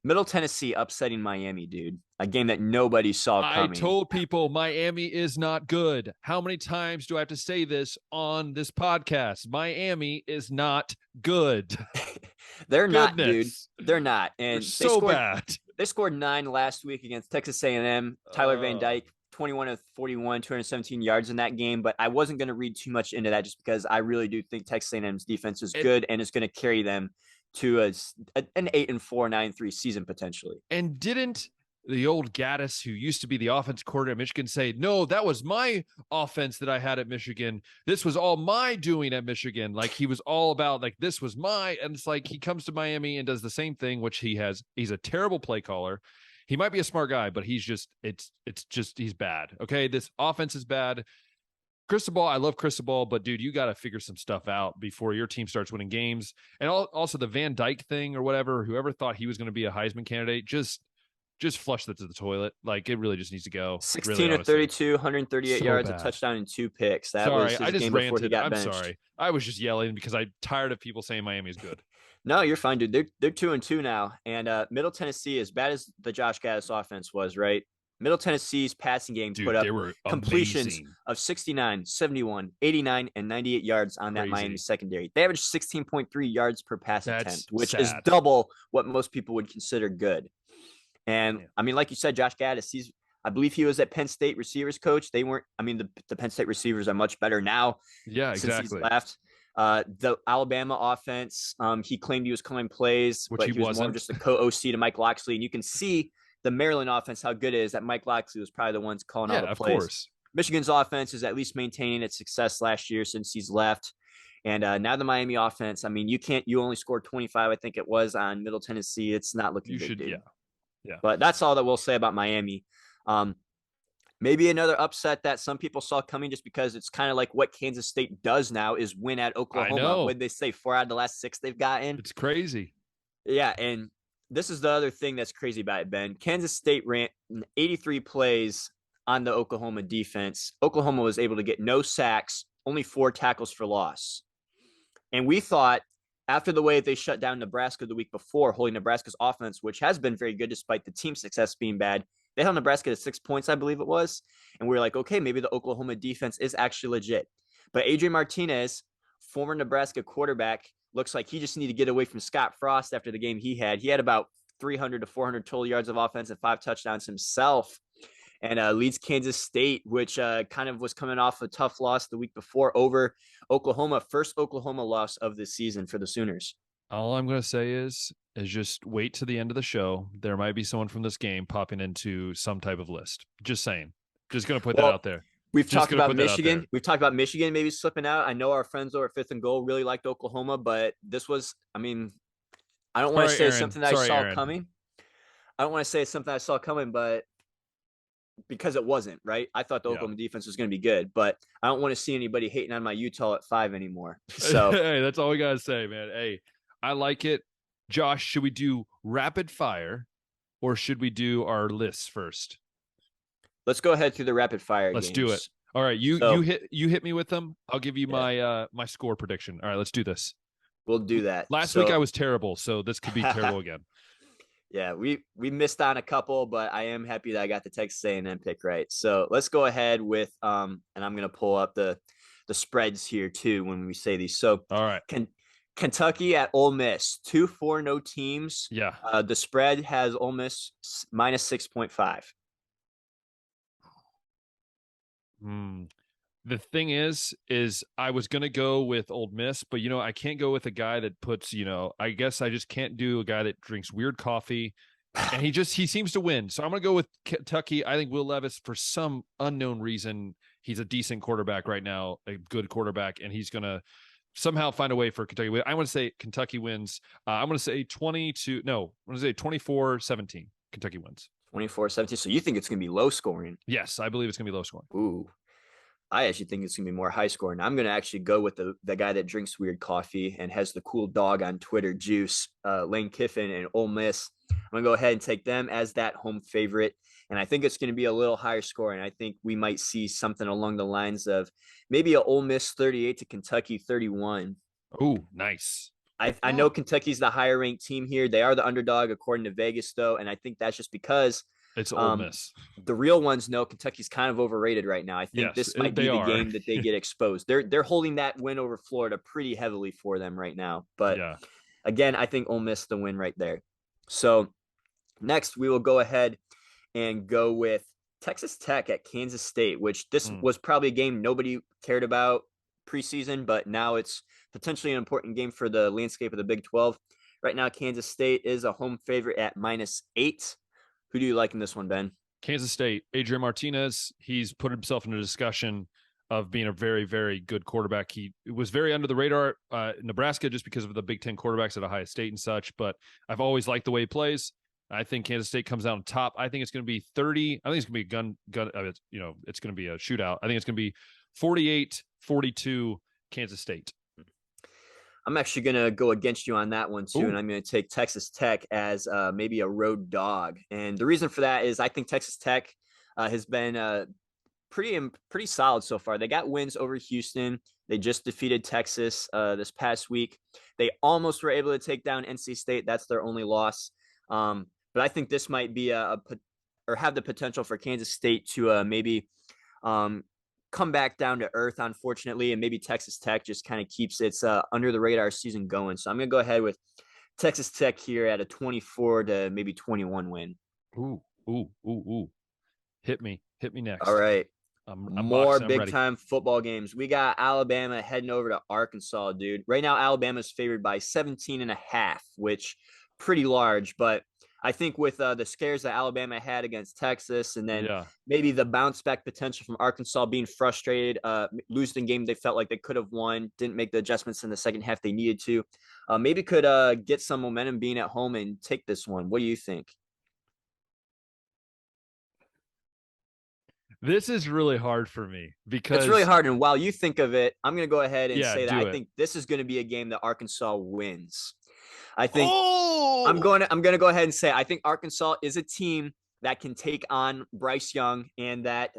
Speaker 2: Middle Tennessee upsetting Miami, dude. A game that nobody saw coming.
Speaker 1: I told people Miami is not good. How many times do I have to say this on this podcast? Miami is not good.
Speaker 2: They're not, dude. They're not.
Speaker 1: And they're bad.
Speaker 2: They scored 9 last week against Texas A&M. Tyler Van Dyke, 21 of 41, 217 yards in that game. But I wasn't going to read too much into that just because I really do think Texas A&M's defense is good and it's going to carry them to an 8-4, 9-3 season potentially.
Speaker 1: And didn't the old Gaddis, who used to be the offense coordinator at Michigan, say, no, that was my offense that I had at Michigan. This was all my doing at Michigan. Like he was all about like, this was my, and it's like, he comes to Miami and does the same thing, which he's a terrible play caller. He might be a smart guy, but he's bad. Okay. This offense is bad. Cristobal, I love Cristobal, but dude, you got to figure some stuff out before your team starts winning games. And also the Van Dyke thing or whatever, whoever thought he was going to be a Heisman candidate, just flush that to the toilet. Like it really just needs to go.
Speaker 2: 16
Speaker 1: really,
Speaker 2: of 32, 138 yards, a touchdown and 2 picks. That was his game before he got benched.
Speaker 1: Sorry. I was just yelling because I'm tired of people saying Miami's good.
Speaker 2: No, you're fine, dude. They're 2-2 now. And Middle Tennessee, as bad as the Josh Gaddis offense was, right? Middle Tennessee's passing game put up completions of 69, 71, 89, and 98 yards on that Miami secondary. They averaged 16.3 yards per pass attempt, which is double what most people would consider good. And I mean, like you said, Josh Gaddis, I believe he was at Penn State receivers coach. They weren't, I mean, the Penn State receivers are much better now.
Speaker 1: Yeah, exactly.
Speaker 2: Since he's left. The Alabama offense, he claimed he was calling plays, but he was more just a co-OC to Mike Locksley. And you can see the Maryland offense, how good it is that Mike Locksley was probably the ones calling all the plays. Of course. Michigan's offense is at least maintaining its success last year since he's left. And now the Miami offense, I mean, you only scored 25, I think it was, on Middle Tennessee. It's not looking good, dude. Yeah. But that's all that we'll say about Miami. Maybe another upset that some people saw coming just because it's kind of like what Kansas State does now is win at Oklahoma. When they say 4 out of the last 6 they've gotten.
Speaker 1: It's crazy.
Speaker 2: Yeah, and this is the other thing that's crazy about it, Ben. Kansas State ran 83 plays on the Oklahoma defense. Oklahoma was able to get no sacks, only 4 tackles for loss. And we thought after the way they shut down Nebraska the week before, holding Nebraska's offense, which has been very good despite the team success being bad, they held Nebraska to 6 points, I believe it was. And we were like, okay, maybe the Oklahoma defense is actually legit. But Adrian Martinez, former Nebraska quarterback. Looks like he just needed to get away from Scott Frost after the game he had. He had about 300 to 400 total yards of offense and 5 touchdowns himself, and leads Kansas State, which kind of was coming off a tough loss the week before over Oklahoma. First Oklahoma loss of the season for the Sooners.
Speaker 1: All I'm going to say is just wait to the end of the show. There might be someone from this game popping into some type of list. Just saying. Just going to put that out there.
Speaker 2: We've talked about Michigan. We've talked about Michigan maybe slipping out. I know our friends over at Fifth and Goal really liked Oklahoma, but this was, I mean, I don't want to say something that I saw coming. I don't want to say it's something I saw coming, but because it wasn't, right? I thought the Oklahoma defense was going to be good, but I don't want to see anybody hating on my Utah at 5 anymore. So
Speaker 1: hey, that's all we got to say, man. Hey, I like it. Josh, should we do rapid fire or should we do our lists first?
Speaker 2: Let's go ahead through the rapid fire.
Speaker 1: Let's do it. All right. You hit me with them. I'll give you my score prediction. All right, let's do this.
Speaker 2: We'll do that.
Speaker 1: Last week I was terrible, so this could be terrible again.
Speaker 2: Yeah, we missed on a couple, but I am happy that I got the Texas A&M pick right. So let's go ahead with and I'm gonna pull up the spreads here too when we say these. So
Speaker 1: all right.
Speaker 2: Kentucky at Ole Miss, 2-4 teams.
Speaker 1: Yeah.
Speaker 2: The spread has Ole Miss minus 6.5.
Speaker 1: The thing is I was going to go with Ole Miss, but, I can't go with a guy that puts, I guess I just can't do a guy that drinks weird coffee and he seems to win. So I'm going to go with Kentucky. I think Will Levis, for some unknown reason, he's a decent quarterback right now, a good quarterback, and he's going to somehow find a way for Kentucky. I want to say Kentucky wins. I'm going to say 24-17. Kentucky wins.
Speaker 2: 24-17. So you think it's going to be low scoring?
Speaker 1: Yes, I believe it's going to be low scoring.
Speaker 2: Ooh. I actually think it's going to be more high scoring. I'm going to actually go with the guy that drinks weird coffee and has the cool dog on Twitter, Juice, Lane Kiffin and Ole Miss. I'm going to go ahead and take them as that home favorite. And I think it's going to be a little higher scoring. I think we might see something along the lines of maybe a Ole Miss 38 to Kentucky 31.
Speaker 1: Oh, nice.
Speaker 2: I know Kentucky's the higher ranked team here. They are the underdog according to Vegas, though. And I think that's just because
Speaker 1: it's Ole Miss.
Speaker 2: The real ones know Kentucky's kind of overrated right now. I think this might be the game that they get exposed. They're holding that win over Florida pretty heavily for them right now. But again, I think Ole Miss the win right there. So next we will go ahead and go with Texas Tech at Kansas State, which this was probably a game nobody cared about preseason, but now it's potentially an important game for the landscape of the Big 12. Right now, Kansas State is a home favorite at -8. Who do you like in this one, Ben?
Speaker 1: Kansas State, Adrian Martinez. He's put himself in a discussion of being a very, very good quarterback. He was very under the radar Nebraska just because of the Big Ten quarterbacks at Ohio State and such, but I've always liked the way he plays. I think Kansas State comes out on top. I think it's going to be 30. I think it's going to be it's going to be a shootout. I think it's going to be 48-42 Kansas State.
Speaker 2: I'm actually going to go against you on that one too. Ooh. And I'm going to take Texas Tech as maybe a road dog. And the reason for that is I think Texas Tech has been pretty solid so far. They got wins over Houston. They just defeated Texas this past week. They almost were able to take down NC State. That's their only loss. But I think this might be or have the potential for Kansas State to maybe come back down to earth, unfortunately, and maybe Texas Tech just kind of keeps its under the radar season going. So I'm going to go ahead with Texas Tech here at a 24 to maybe 21 win.
Speaker 1: Ooh. Hit me next.
Speaker 2: All right.
Speaker 1: I'm
Speaker 2: more big time football games. We got Alabama heading over to Arkansas, dude. Right now, Alabama's favored by 17.5, which pretty large, but I think with the scares that Alabama had against Texas and then maybe the bounce back potential from Arkansas being frustrated, losing a game they felt like they could have won, didn't make the adjustments in the second half they needed to, maybe could get some momentum being at home and take this one. What do you think?
Speaker 1: This is really hard for me because
Speaker 2: it's really hard. And while you think of it, I'm going to go ahead and say that I think this is going to be a game that Arkansas wins. I think I'm going to go ahead and say I think Arkansas is a team that can take on Bryce Young and that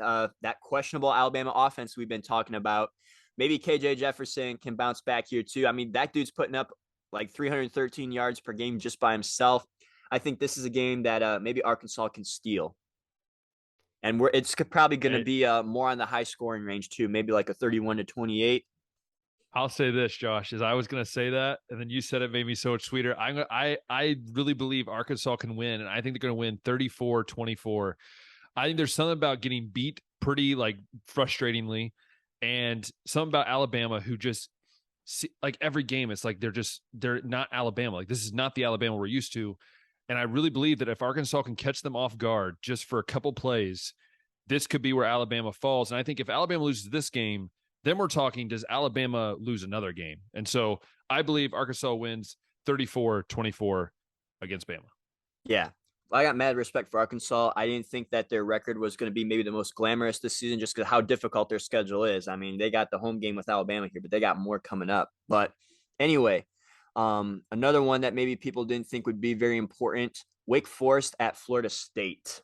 Speaker 2: questionable Alabama offense we've been talking about. Maybe KJ Jefferson can bounce back here too. I mean, that dude's putting up like 313 yards per game just by himself. I think this is a game that maybe Arkansas can steal. And it's probably going to be more on the high scoring range too, maybe like a 31 to 28.
Speaker 1: I'll say this, Josh, is I was going to say that, and then you said it made me so much sweeter. I really believe Arkansas can win, and I think they're going to win 34-24. I think there's something about getting beat pretty like frustratingly, and something about Alabama who just like every game, it's like they're not Alabama. Like this is not the Alabama we're used to. And I really believe that if Arkansas can catch them off guard just for a couple plays, this could be where Alabama falls. And I think if Alabama loses this game, then we're talking, does Alabama lose another game? And so I believe Arkansas wins 34-24 against Bama.
Speaker 2: Yeah. I got mad respect for Arkansas. I didn't think that their record was going to be maybe the most glamorous this season just because how difficult their schedule is. I mean, they got the home game with Alabama here, but they got more coming up. But anyway, another one that maybe people didn't think would be very important, Wake Forest at Florida State.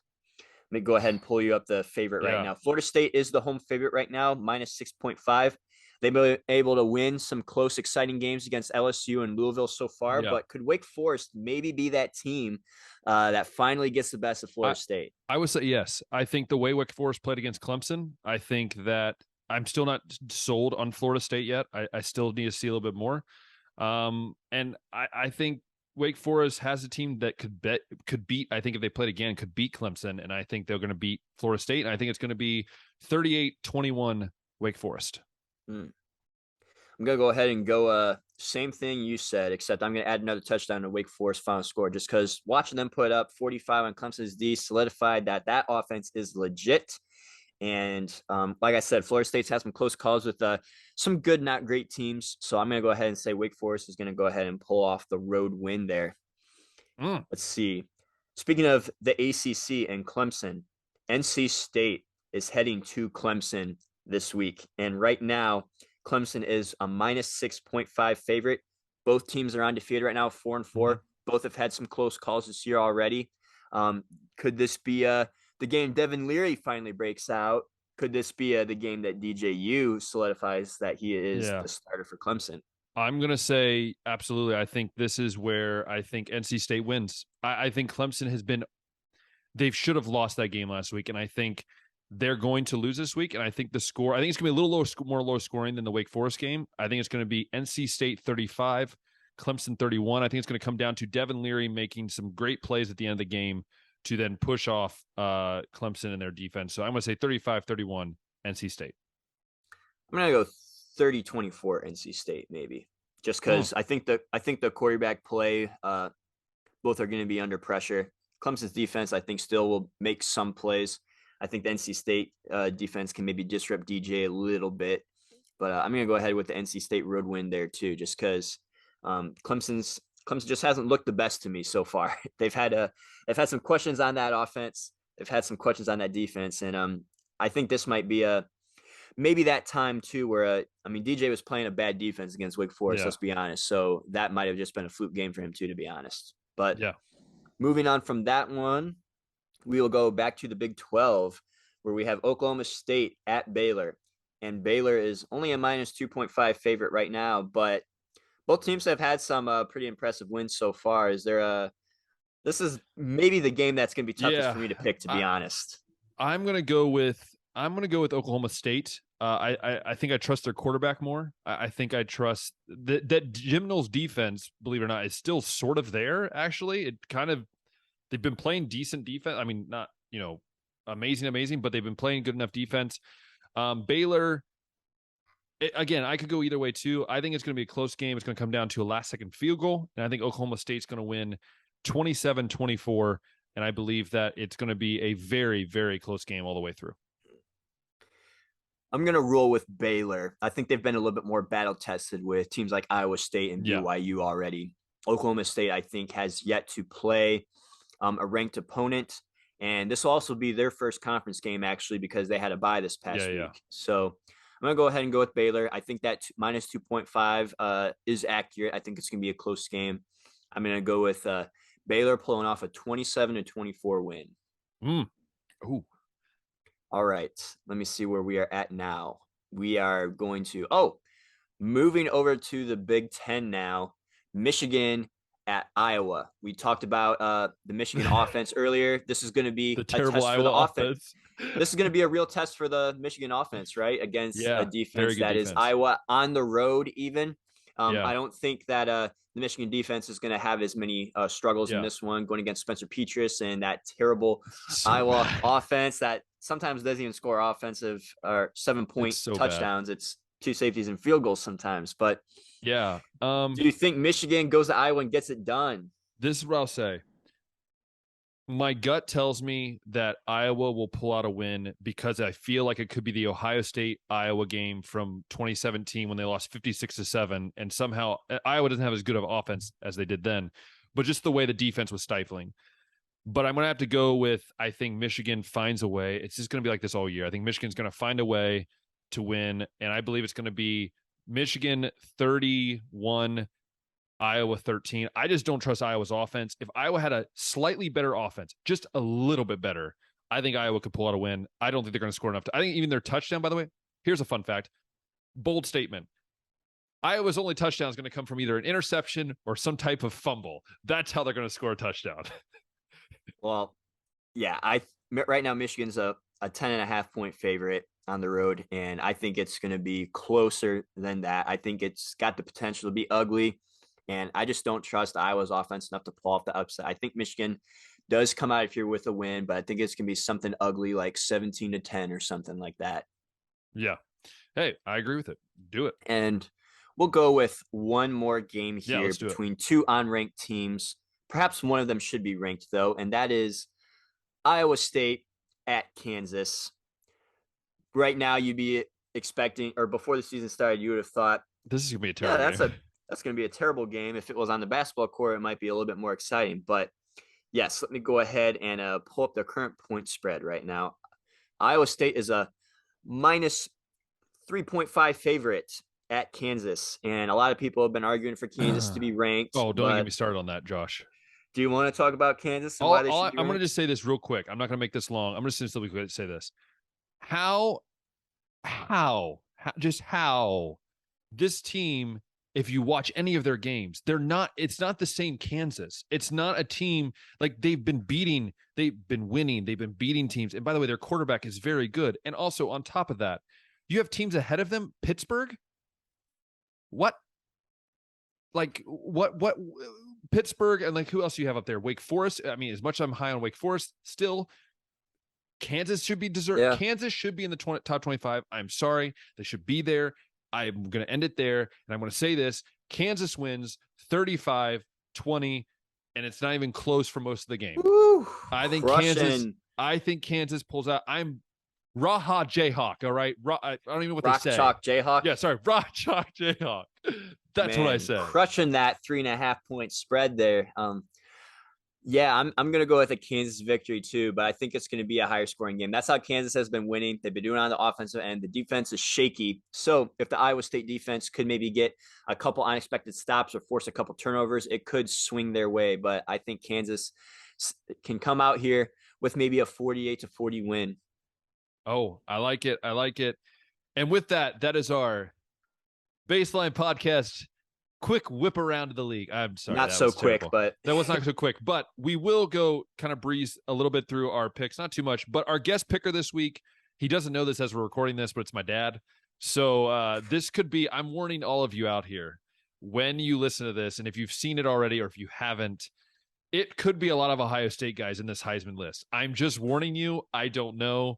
Speaker 2: Let me go ahead and pull you up the favorite right now. Florida State is the home favorite right now, minus 6.5. They've been able to win some close, exciting games against LSU and Louisville so far, but could Wake Forest maybe be that team that finally gets the best of Florida State?
Speaker 1: I would say yes. I think the way Wake Forest played against Clemson, I think that I'm still not sold on Florida State yet. I still need to see a little bit more. And I think Wake Forest has a team that could beat, I think if they played again, could beat Clemson. And I think they're going to beat Florida State. And I think it's going to be 38-21 Wake Forest.
Speaker 2: I'm going to go ahead and go same thing you said, except I'm going to add another touchdown to Wake Forest final score, just because watching them put up 45 on Clemson's D solidified that offense is legit. And like I said, Florida State's had some close calls with some good, not great teams. So I'm going to go ahead and say Wake Forest is going to go ahead and pull off the road win there. Let's see. Speaking of the ACC and Clemson, NC State is heading to Clemson this week. And right now, Clemson is a minus 6.5 favorite. Both teams are undefeated right now, 4-4. Both have had some close calls this year already. Could this be the game Devin Leary finally breaks out? Could this be the game that DJU solidifies that he is the starter for Clemson?
Speaker 1: I'm going to say absolutely. I think this is where I think NC State wins. I think Clemson they should have lost that game last week, and I think they're going to lose this week. And I think the score, I think it's going to be a little more low scoring than the Wake Forest game. I think it's going to be NC State 35, Clemson 31. I think it's going to come down to Devin Leary making some great plays at the end of the game to then push off Clemson in their defense. So I'm going to say 35-31 NC State.
Speaker 2: I'm going to go 30-24 NC State, maybe, just because I think the quarterback play, both are going to be under pressure. Clemson's defense, I think, still will make some plays. I think the NC State defense can maybe disrupt DJ a little bit, but I'm going to go ahead with the NC State road win there too, just because Clemson just hasn't looked the best to me so far. They've had some questions on that offense. They've had some questions on that defense, and I think this might be maybe that time too where DJ was playing a bad defense against Wake Forest. Let's be honest. So that might have just been a fluke game for him too, to be honest. But moving on from that one, we will go back to the Big 12, where we have Oklahoma State at Baylor, and Baylor is only a minus 2.5 favorite right now, but both teams have had some pretty impressive wins so far. This is maybe the game that's going to be toughest for me to pick, to be honest.
Speaker 1: I'm going to go with Oklahoma State. I think I trust their quarterback more. I think I trust that Jim Knowles' defense, believe it or not, is still sort of there. Actually, they've been playing decent defense. I mean, not amazing, but they've been playing good enough defense. Baylor. Again, I could go either way too. I think it's going to be a close game. It's going to come down to a last-second field goal, and I think Oklahoma State's going to win 27-24, and I believe that it's going to be a very, very close game all the way through.
Speaker 2: I'm going to roll with Baylor. I think they've been a little bit more battle-tested with teams like Iowa State and BYU already. Oklahoma State, I think, has yet to play a ranked opponent, and this will also be their first conference game, actually, because they had a bye this past week. So I'm going to go ahead and go with Baylor. I think that minus 2.5 is accurate. I think it's going to be a close game. I'm going to go with Baylor pulling off a 27-24 win.
Speaker 1: Ooh.
Speaker 2: All right. Let me see where we are at now. We are going to moving over to the Big Ten now. Michigan at Iowa. We talked about the Michigan offense earlier. This is going to be
Speaker 1: The
Speaker 2: a
Speaker 1: terrible
Speaker 2: test for the
Speaker 1: Iowa
Speaker 2: offense. This is going to be a real test for the Michigan offense, right? Against a
Speaker 1: Yeah, very
Speaker 2: defense
Speaker 1: good
Speaker 2: that is
Speaker 1: defense.
Speaker 2: Iowa on the road even.
Speaker 1: Yeah.
Speaker 2: I don't think that the Michigan defense is going to have as many struggles in
Speaker 1: Yeah.
Speaker 2: this one, going against Spencer Petras and that terrible
Speaker 1: So
Speaker 2: Iowa
Speaker 1: bad.
Speaker 2: offense that sometimes doesn't even score offensive or 7-point
Speaker 1: It's so bad.
Speaker 2: touchdowns. It's 2 safeties and field goals sometimes. But
Speaker 1: Yeah.
Speaker 2: do you think Michigan goes to Iowa and gets it done?
Speaker 1: This is what I'll say. My gut tells me that Iowa will pull out a win because I feel like it could be the Ohio State Iowa game from 2017 when they lost 56-7, and somehow Iowa doesn't have as good of offense as they did then, but just the way the defense was stifling. But I'm going to have to go with, I think Michigan finds a way. It's just going to be like this all year. I think Michigan's going to find a way to win, and I believe it's going to be Michigan 31, Iowa 13. I just don't trust Iowa's offense. If Iowa had a slightly better offense, just a little bit better, I think Iowa could pull out a win. I don't think they're going to score enough. I think even their touchdown, by the way, here's a fun fact. Bold statement. Iowa's only touchdown is going to come from either an interception or some type of fumble. That's how they're going to score a touchdown.
Speaker 2: Well, yeah, right now Michigan's a 10.5-point favorite on the road, and I think it's going to be closer than that. I think it's got the potential to be ugly, and I just don't trust Iowa's offense enough to pull off the upset. I think Michigan does come out of here with a win, but I think it's going to be something ugly like 17-10 or something like that.
Speaker 1: Yeah. Hey, I agree with it. Do it.
Speaker 2: And we'll go with one more game here between two unranked teams. Perhaps one of them should be ranked, though, and that is Iowa State at Kansas. Right now, you'd be expecting, or before the season started, you would have thought,
Speaker 1: this is going to be a terrible game.
Speaker 2: That's going to be a terrible game. If it was on the basketball court, it might be a little bit more exciting. But yes, let me go ahead and pull up the current point spread right now. Iowa State is a minus 3.5 favorite at Kansas. And a lot of people have been arguing for Kansas to be ranked.
Speaker 1: Oh, don't get me started on that, Josh.
Speaker 2: Do you want to talk about Kansas and why they should be ranked?
Speaker 1: I'm going to just say this real quick. I'm not going to make this long. I'm going to simply say this. How this team, if you watch any of their games, it's not the same Kansas. It's not a team like they've been winning, they've been beating teams. And by the way, their quarterback is very good. And also on top of that, you have teams ahead of them. Pittsburgh. What Pittsburgh, and like who else do you have up there? Wake Forest. I mean, as much as I'm high on Wake Forest, still Kansas should be deserved. Yeah. Kansas should be in the top 25. I'm sorry. They should be there. I'm going to end it there. And I'm going to say this. Kansas wins 35-20, and it's not even close for most of the game.
Speaker 2: Woo,
Speaker 1: I think Kansas pulls out. I'm Raha Jayhawk. All right. I don't even know what they say.
Speaker 2: Rock Chalk Jayhawk.
Speaker 1: Yeah, sorry. Rock Chalk Jayhawk. That's what I said.
Speaker 2: Crushing that 3.5-point spread there. Yeah, I'm going to go with a Kansas victory too, but I think it's going to be a higher scoring game. That's how Kansas has been winning. They've been doing it on the offensive end. The defense is shaky. So if the Iowa State defense could maybe get a couple unexpected stops or force a couple turnovers, it could swing their way. But I think Kansas can come out here with maybe a 48-40 win.
Speaker 1: Oh, I like it. I like it. And with that, that is our Baseline Podcast quick whip around to the league. I'm sorry.
Speaker 2: Not so quick, but
Speaker 1: that was not so quick, but we will go kind of breeze a little bit through our picks, not too much, but our guest picker this week, he doesn't know this as we're recording this, but it's my dad. So this could be, I'm warning all of you out here when you listen to this. And if you've seen it already, or if you haven't, it could be a lot of Ohio State guys in this Heisman list. I'm just warning you. I don't know.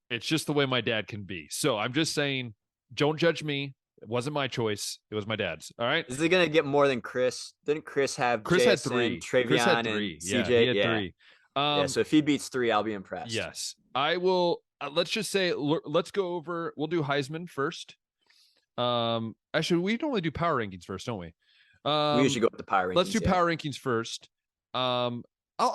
Speaker 1: It's just the way my dad can be. So I'm just saying, don't judge me. It wasn't my choice. It was my dad's. All right.
Speaker 2: Is he going to get more than Chris? Didn't Chris have
Speaker 1: Chris
Speaker 2: JSN,
Speaker 1: had 3.
Speaker 2: Travion,
Speaker 1: Chris had
Speaker 2: 3. And
Speaker 1: yeah,
Speaker 2: CJ?
Speaker 1: He had 3.
Speaker 2: Yeah, so if he beats 3, I'll be impressed.
Speaker 1: Yes. I will. Let's just say, let's go over. We'll do Heisman first. Actually, we normally do power rankings first, don't we?
Speaker 2: We usually go with the power rankings.
Speaker 1: Let's do power rankings first. I'll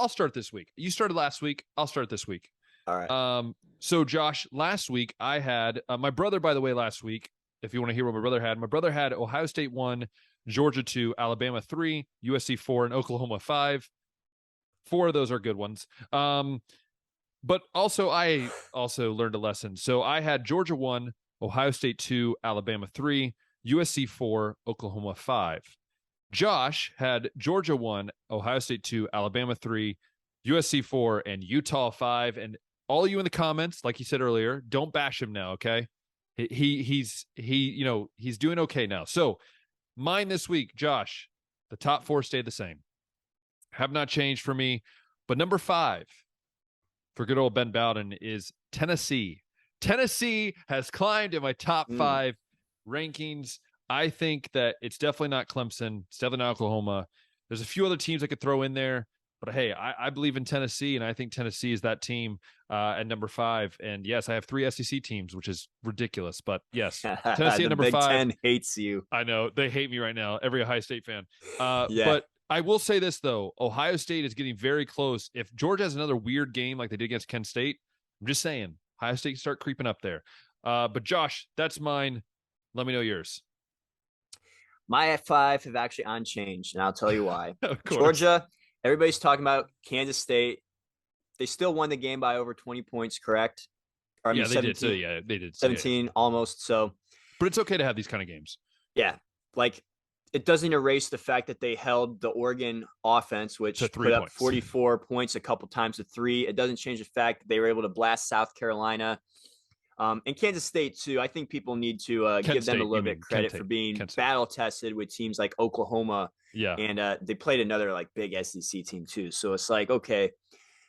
Speaker 1: start this week. You started last week. I'll start this week.
Speaker 2: All right.
Speaker 1: So Josh, last week I had my brother, by the way, last week, if you want to hear what my brother had Ohio State 1, Georgia 2, Alabama 3, USC 4, and Oklahoma 5. 4 of those are good ones. But also I also learned a lesson. So I had Georgia 1, Ohio State 2, Alabama 3, USC 4, Oklahoma 5. Josh had Georgia 1, Ohio State 2, Alabama 3, USC 4, and Utah 5. And all you in the comments, like you said earlier, don't bash him now, okay? He's doing okay now. So mine this week, Josh, the top 4 stayed the same. Have not changed for me. But number 5 for good old Ben Bowden is Tennessee. Tennessee has climbed in my top 5 rankings. I think that it's definitely not Clemson. It's definitely not Oklahoma. There's a few other teams I could throw in there, but hey, I believe in Tennessee, and I think Tennessee is that team at number 5. And yes, I have 3 SEC teams, which is ridiculous, but yes, Tennessee at number 5.
Speaker 2: Big Ten hates you.
Speaker 1: I know they hate me right now. Every Ohio State fan. But I will say this though: Ohio State is getting very close. If Georgia has another weird game like they did against Kent State, I'm just saying Ohio State start creeping up there. But Josh, that's mine. Let me know yours.
Speaker 2: My 5 have actually unchanged, and I'll tell you why. Georgia, everybody's talking about Kansas State. They still won the game by over 20 points, correct?
Speaker 1: Or, they 17, did. So, yeah, they did.
Speaker 2: 17 almost. So,
Speaker 1: but it's okay to have these kind of games.
Speaker 2: Yeah, like it doesn't erase the fact that they held the Oregon offense, which put up 44 points a couple times to 3. It doesn't change the fact that they were able to blast South Carolina. And Kansas State, too. I think people need to give them a little bit credit for being battle-tested with teams like Oklahoma.
Speaker 1: Yeah.
Speaker 2: And they played another, big SEC team, too. So it's like, okay,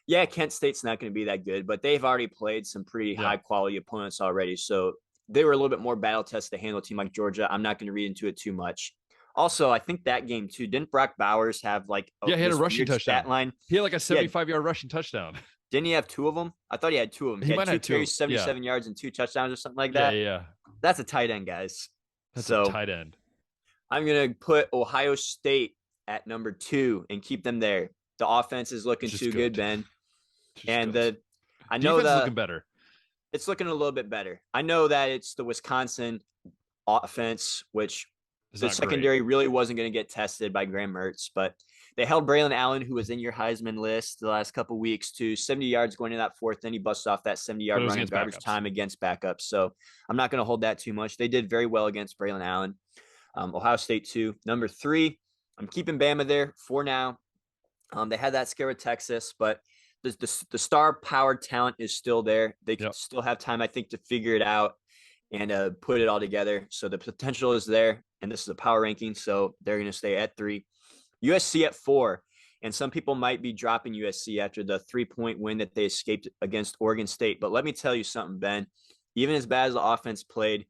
Speaker 2: yeah, Kent State's not going to be that good, but they've already played some pretty high-quality opponents already. So they were a little bit more battle-tested to handle a team like Georgia. I'm not going to read into it too much. Also, I think that game, too, didn't Brock Bowers have,
Speaker 1: he had a rushing touchdown.
Speaker 2: Line?
Speaker 1: He had a 75-yard rushing touchdown.
Speaker 2: Didn't he have 2 of them? I thought he had 2 of them.
Speaker 1: He might have 2
Speaker 2: carries, 77 yards and 2 touchdowns or something like that.
Speaker 1: Yeah.
Speaker 2: That's a tight end, guys.
Speaker 1: That's a tight end.
Speaker 2: I'm going to put Ohio State at number 2 and keep them there. The offense is looking too good, Ben. And I know
Speaker 1: defense is looking better.
Speaker 2: It's looking a little bit better. I know that it's the Wisconsin offense, which the secondary really wasn't going to get tested by Graham Mertz, but they held Braylon Allen, who was in your Heisman list the last couple of weeks, to 70 yards going into that 4th. Then he busted off that 70-yard run in garbage time against backups. So I'm not going to hold that too much. They did very well against Braylon Allen. Ohio State 2. Number 3, I'm keeping Bama there for now. They had that scare with Texas, but the star-powered talent is still there. They can still have time, I think, to figure it out and put it all together. So the potential is there, and this is a power ranking, so they're going to stay at 3. USC at 4, and some people might be dropping USC after the 3-point win that they escaped against Oregon State. But let me tell you something, Ben. Even as bad as the offense played,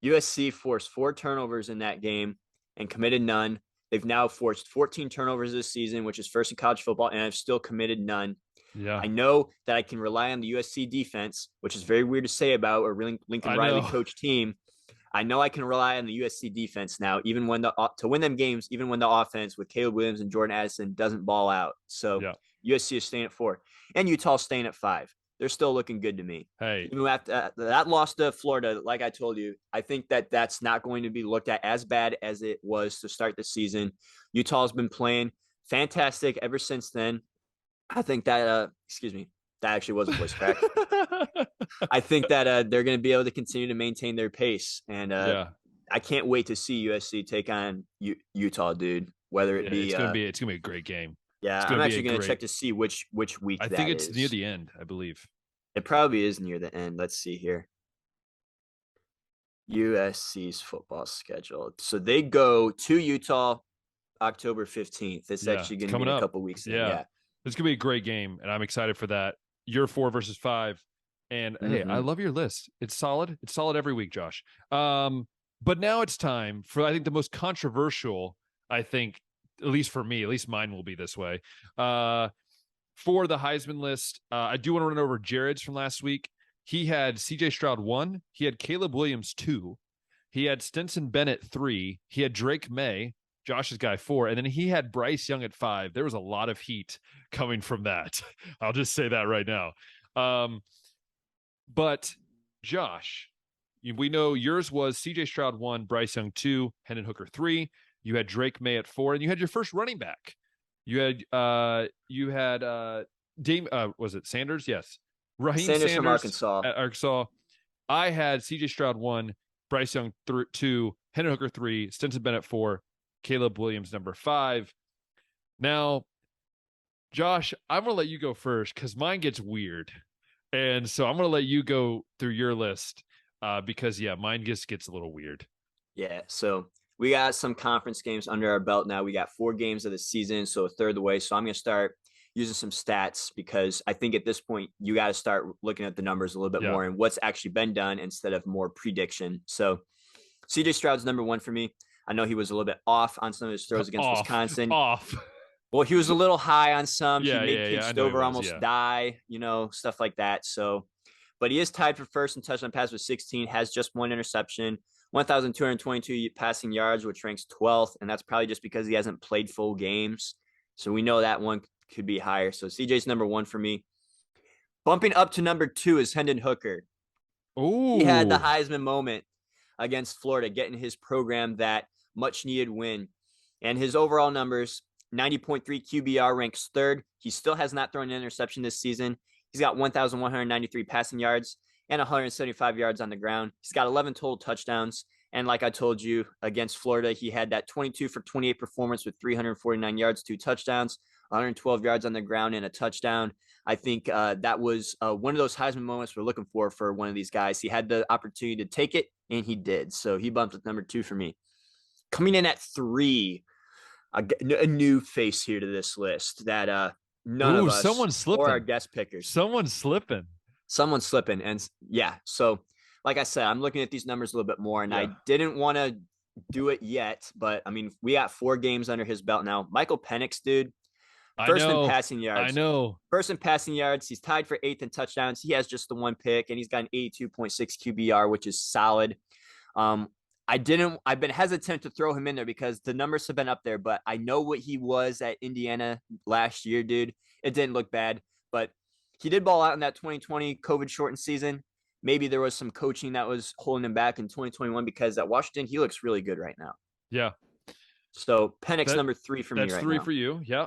Speaker 2: USC forced 4 turnovers in that game and committed none. They've now forced 14 turnovers this season, which is first in college football, and have still committed none.
Speaker 1: Yeah,
Speaker 2: I know that I can rely on the USC defense, which is very weird to say about a Lincoln Riley coach team. I know I can rely on the USC defense now, even when to win them games, even when the offense with Caleb Williams and Jordan Addison doesn't ball out. So USC is staying at 4, and Utah's staying at 5. They're still looking good to me.
Speaker 1: Hey,
Speaker 2: even after that loss to Florida, like I told you, I think that's not going to be looked at as bad as it was to start the season. Utah's been playing fantastic ever since then. I think that that actually was a voice crack. I think that they're going to be able to continue to maintain their pace, and I can't wait to see USC take on Utah, dude. Whether it be
Speaker 1: it's going to be a great game.
Speaker 2: Yeah, I'm actually going to check to see which week.
Speaker 1: I think it's near the end, I believe.
Speaker 2: It probably is near the end. Let's see here. USC's football schedule. So they go to Utah October 15th. It's actually going to be a couple weeks.
Speaker 1: Yeah. It's going to be a great game, and I'm excited for that. You're 4 versus 5. And hey, I love your list. It's solid. It's solid every week, Josh. But now it's time for, I think, the most controversial, I think, at least for me, at least mine will be this way. For the Heisman list, I do want to run over Jared's from last week. He had CJ Stroud 1. He had Caleb Williams 2. He had Stetson Bennett 3. He had Drake May, Josh's guy, 4. And then he had Bryce Young at 5. There was a lot of heat coming from that. I'll just say that right now. But Josh, we know yours was CJ Stroud 1, Bryce Young 2, Hendon Hooker 3. You had Drake May at 4, and you had your first running back. You had was it Sanders? Yes. Raheem Sanders
Speaker 2: from Arkansas.
Speaker 1: At Arkansas. I had CJ Stroud 1, Bryce Young 2, Hendon Hooker 3, Stetson Bennett 4, Caleb Williams, number 5. Now, Josh, I'm going to let you go first because mine gets weird. And so I'm going to let you go through your list because, mine just gets a little weird.
Speaker 2: Yeah, so we got some conference games under our belt now. We got 4 games of the season, so a third of the way. So I'm going to start using some stats because I think at this point you got to start looking at the numbers a little bit more and what's actually been done instead of more prediction. So CJ Stroud's number 1 for me. I know he was a little bit off on some of his throws against Wisconsin. Well, he was a little high on some. He made pitched over, almost die, stuff like that. So, but he is tied for first in touchdown pass with 16, has just 1 interception, 1,222 passing yards, which ranks 12th. And that's probably just because he hasn't played full games. So we know that one could be higher. So CJ's number 1 for me. Bumping up to number 2 is Hendon Hooker.
Speaker 1: Ooh.
Speaker 2: He had the Heisman moment against Florida, getting his program that much needed win. And his overall numbers, 90.3 QBR, ranks 3rd. He still has not thrown an interception this season. He's got 1,193 passing yards and 175 yards on the ground. He's got 11 total touchdowns. And like I told you, against Florida, he had that 22 for 28 performance with 349 yards, 2 touchdowns, 112 yards on the ground, and a touchdown. I think that was one of those Heisman moments we're looking for one of these guys. He had the opportunity to take it, and he did. So he bumped with number 2 for me. Coming in at 3, a new face here to this list that none of us or our guest pickers.
Speaker 1: Someone's slipping.
Speaker 2: And so like I said, I'm looking at these numbers a little bit more, and I didn't want to do it yet, but I mean, we got 4 games under his belt now. Michael Penix, dude, first in passing yards.
Speaker 1: I know.
Speaker 2: First in passing yards. He's tied for 8th in touchdowns. He has just the 1 pick, and he's got an 82.6 QBR, which is solid. I've been hesitant to throw him in there because the numbers have been up there, but I know what he was at Indiana last year, dude. It didn't look bad, but he did ball out in that 2020 COVID shortened season. Maybe there was some coaching that was holding him back in 2021 because at Washington, he looks really good right now.
Speaker 1: Yeah.
Speaker 2: So Penix, number 3 for me right now.
Speaker 1: That's 3 for you. Yeah.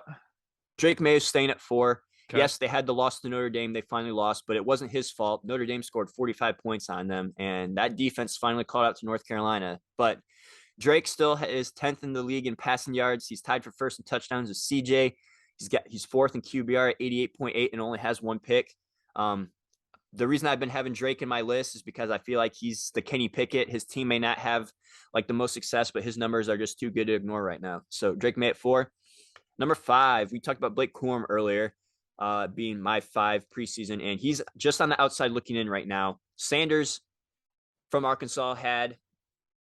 Speaker 2: Drake May is staying at 4. Okay. Yes, they had the loss to Notre Dame. They finally lost, but it wasn't his fault. Notre Dame scored 45 points on them, and that defense finally caught up to North Carolina. But Drake still is 10th in the league in passing yards. He's tied for first in touchdowns with CJ. He's 4th in QBR at 88.8 and only has 1 pick. The reason I've been having Drake in my list is because I feel like he's the Kenny Pickett. His team may not have like the most success, but his numbers are just too good to ignore right now. So Drake May at 4. Number 5, we talked about Blake Corum earlier. Being my 5 preseason, and he's just on the outside looking in right now. Sanders from Arkansas had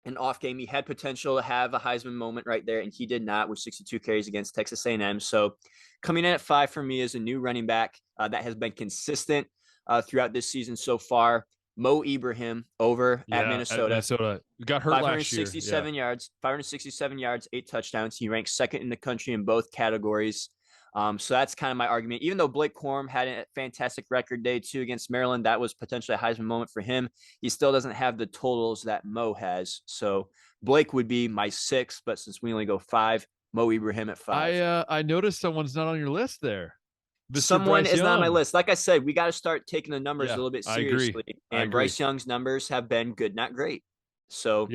Speaker 2: an off game. He had potential to have a Heisman moment right there, and he did not with 62 carries against Texas A&M. So coming in at 5 for me is a new running back that has been consistent throughout this season so far. Mo Ibrahim over at Minnesota.
Speaker 1: Got hurt last year.
Speaker 2: 567 yards, 8 touchdowns. He ranks 2nd in the country in both categories. So that's kind of my argument. Even though Blake Corum had a fantastic record day 2 against Maryland, that was potentially a Heisman moment for him. He still doesn't have the totals that Mo has. So Blake would be my 6th, but since we only go 5, Mo Ibrahim at 5.
Speaker 1: I noticed someone's not on your list there.
Speaker 2: Someone is not on my list. Like I said, we got to start taking the numbers a little bit seriously. I agree. Bryce Young's numbers have been good, not great. So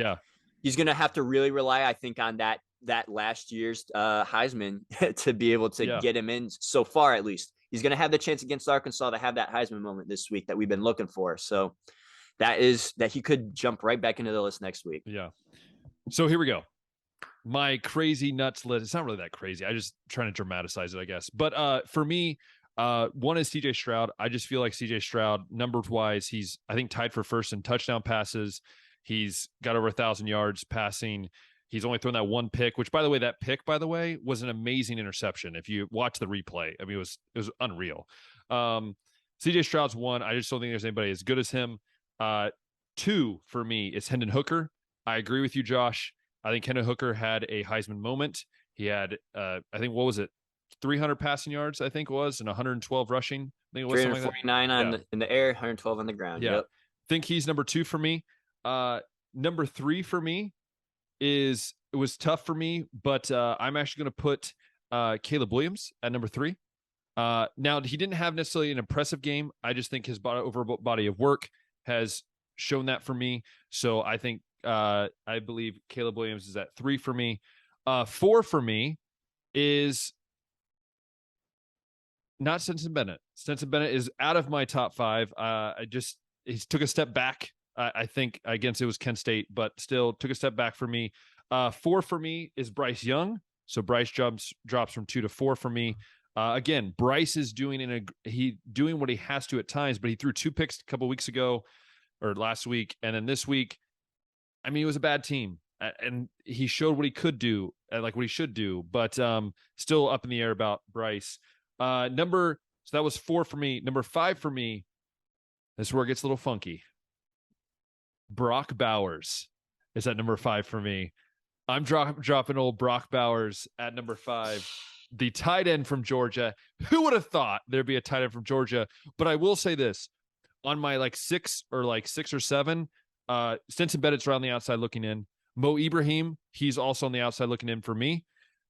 Speaker 2: he's going to have to really rely, I think, on that last year's Heisman to be able to get him in so far. At least he's going to have the chance against Arkansas to have that Heisman moment this week that we've been looking for. So that he could jump right back into the list next week.
Speaker 1: Yeah. So here we go. My crazy nuts list. It's not really that crazy. I just trying to dramatize it, I guess. But for me, one is CJ Stroud. I just feel like CJ Stroud, numbers wise, he's, I think, tied for first in touchdown passes. He's got over 1,000 yards passing. He's only thrown that 1 pick, which, by the way, was an amazing interception. If you watch the replay, I mean, it was unreal. CJ Stroud's 1. I just don't think there's anybody as good as him. 2 for me is Hendon Hooker. I agree with you, Josh. I think Hendon Hooker had a Heisman moment. He had, I think, 300 passing yards, I think it was, and 112 rushing. I think it was
Speaker 2: 349 in the air, 112 on the ground.
Speaker 1: Yeah. Yep. Think he's number 2 for me. Number 3 for me it was tough for me, but I'm actually going to put Caleb Williams at number 3. Now, he didn't have necessarily an impressive game. I just think his body of work has shown that for me. So I think I believe Caleb Williams is at 3 for me. 4 for me is not Stetson Bennett. Stetson Bennett is out of my top 5. He took a step back. I think against it was Kent State, but still took a step back for me. 4 for me is Bryce Young. So Bryce drops from 2 to 4 for me. Again, Bryce is doing what he has to at times, but he threw 2 picks a couple weeks ago or last week, and then this week, I mean, it was a bad team, and he showed what he could do, like what he should do, but still up in the air about Bryce. So that was 4 for me. Number 5 for me, this is where it gets a little funky. Brock Bowers is at number 5 for me. I'm dropping old Brock Bowers at number 5. The tight end from Georgia. Who would have thought there'd be a tight end from Georgia? But I will say this. On my 6 or 7, Stetson Bennett's right on the outside looking in. Mo Ibrahim, he's also on the outside looking in for me.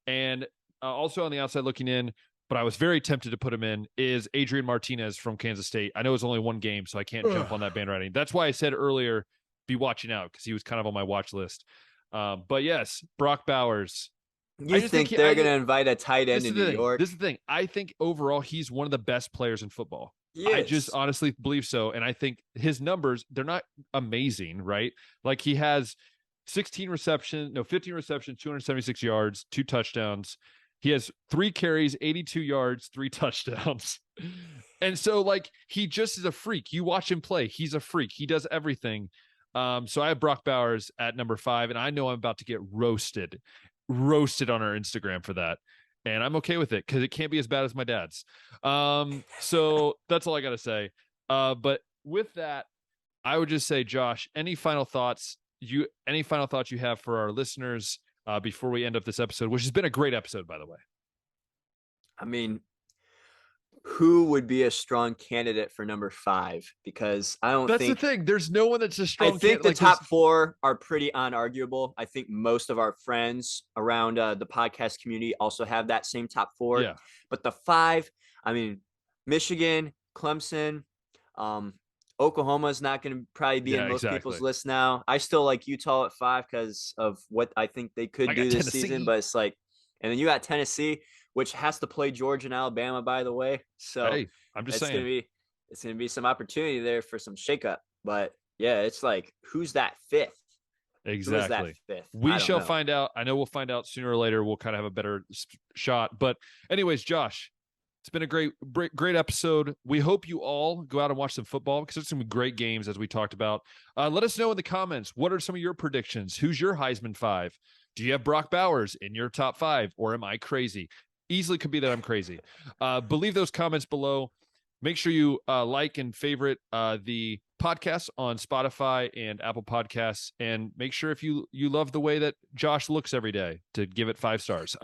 Speaker 1: And also on the outside looking in, but I was very tempted to put him in, is Adrian Martinez from Kansas State. I know it's only one game, so I can't jump on that bandwagon. That's why I said earlier, be watching out, because he was kind of on my watch list. But yes, Brock Bowers.
Speaker 2: You think they're going to invite a tight end in New York?
Speaker 1: This is the thing. I think overall he's one of the best players in football. Yes. I just honestly believe so. And I think his numbers, they're not amazing, right? Like he has 15 receptions, 276 yards, 2 touchdowns. He has 3 carries, 82 yards, 3 touchdowns. And so like he just is a freak. You watch him play. He's a freak. He does everything. So I have Brock Bowers at number 5, and I know I'm about to get roasted on our Instagram for that. And I'm okay with it because it can't be as bad as my dad's. So that's all I got to say. But with that, I would just say, Josh, any final thoughts you have for our listeners before we end up this episode, which has been a great episode, by the way?
Speaker 2: I mean, who would be a strong candidate for number 5? Because that's the
Speaker 1: thing. There's no one that's a strong candidate.
Speaker 2: I think the top 4 are pretty unarguable. I think most of our friends around the podcast community also have that same top 4.
Speaker 1: Yeah.
Speaker 2: But the 5, I mean, Michigan, Clemson, Oklahoma is not going to probably be in most people's list now. I still like Utah at 5 because of what I think they could do this season. But it's like, and then you got Tennessee, which has to play Georgia and Alabama, by the way. So
Speaker 1: hey, I'm just saying
Speaker 2: it's gonna be some opportunity there for some shakeup. But yeah, it's like, who's that 5th?
Speaker 1: Exactly.
Speaker 2: Who is that 5th?
Speaker 1: We shall find out. I know we'll find out sooner or later. We'll kind of have a better shot. But anyways, Josh, it's been a great episode. We hope you all go out and watch some football because there's some great games, as we talked about. Let us know in the comments, what are some of your predictions? Who's your Heisman 5? Do you have Brock Bowers in your top 5, or am I crazy? Easily could be that I'm crazy. Leave those comments below. Make sure you like and favorite the podcast on Spotify and Apple Podcasts, and make sure if you love the way that Josh looks every day to give it 5 stars.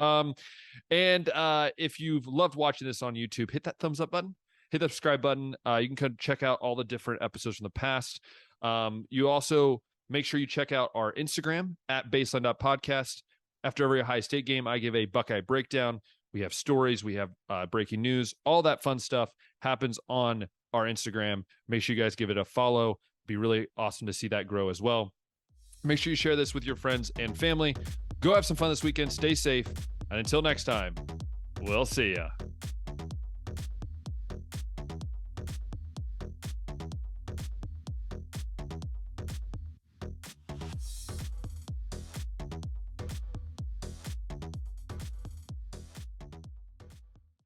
Speaker 1: And if you've loved watching this on YouTube, hit that thumbs up button, hit the subscribe button. You can kind of check out all the different episodes from the past. You also make sure you check out our Instagram at baseline.podcast. After every Ohio State game, I give a Buckeye breakdown. We have stories, we have breaking news, all that fun stuff happens on our Instagram. Make sure you guys give it a follow. It'd be really awesome to see that grow as well. Make sure you share this with your friends and family. Go have some fun this weekend. Stay safe. And until next time, we'll see ya.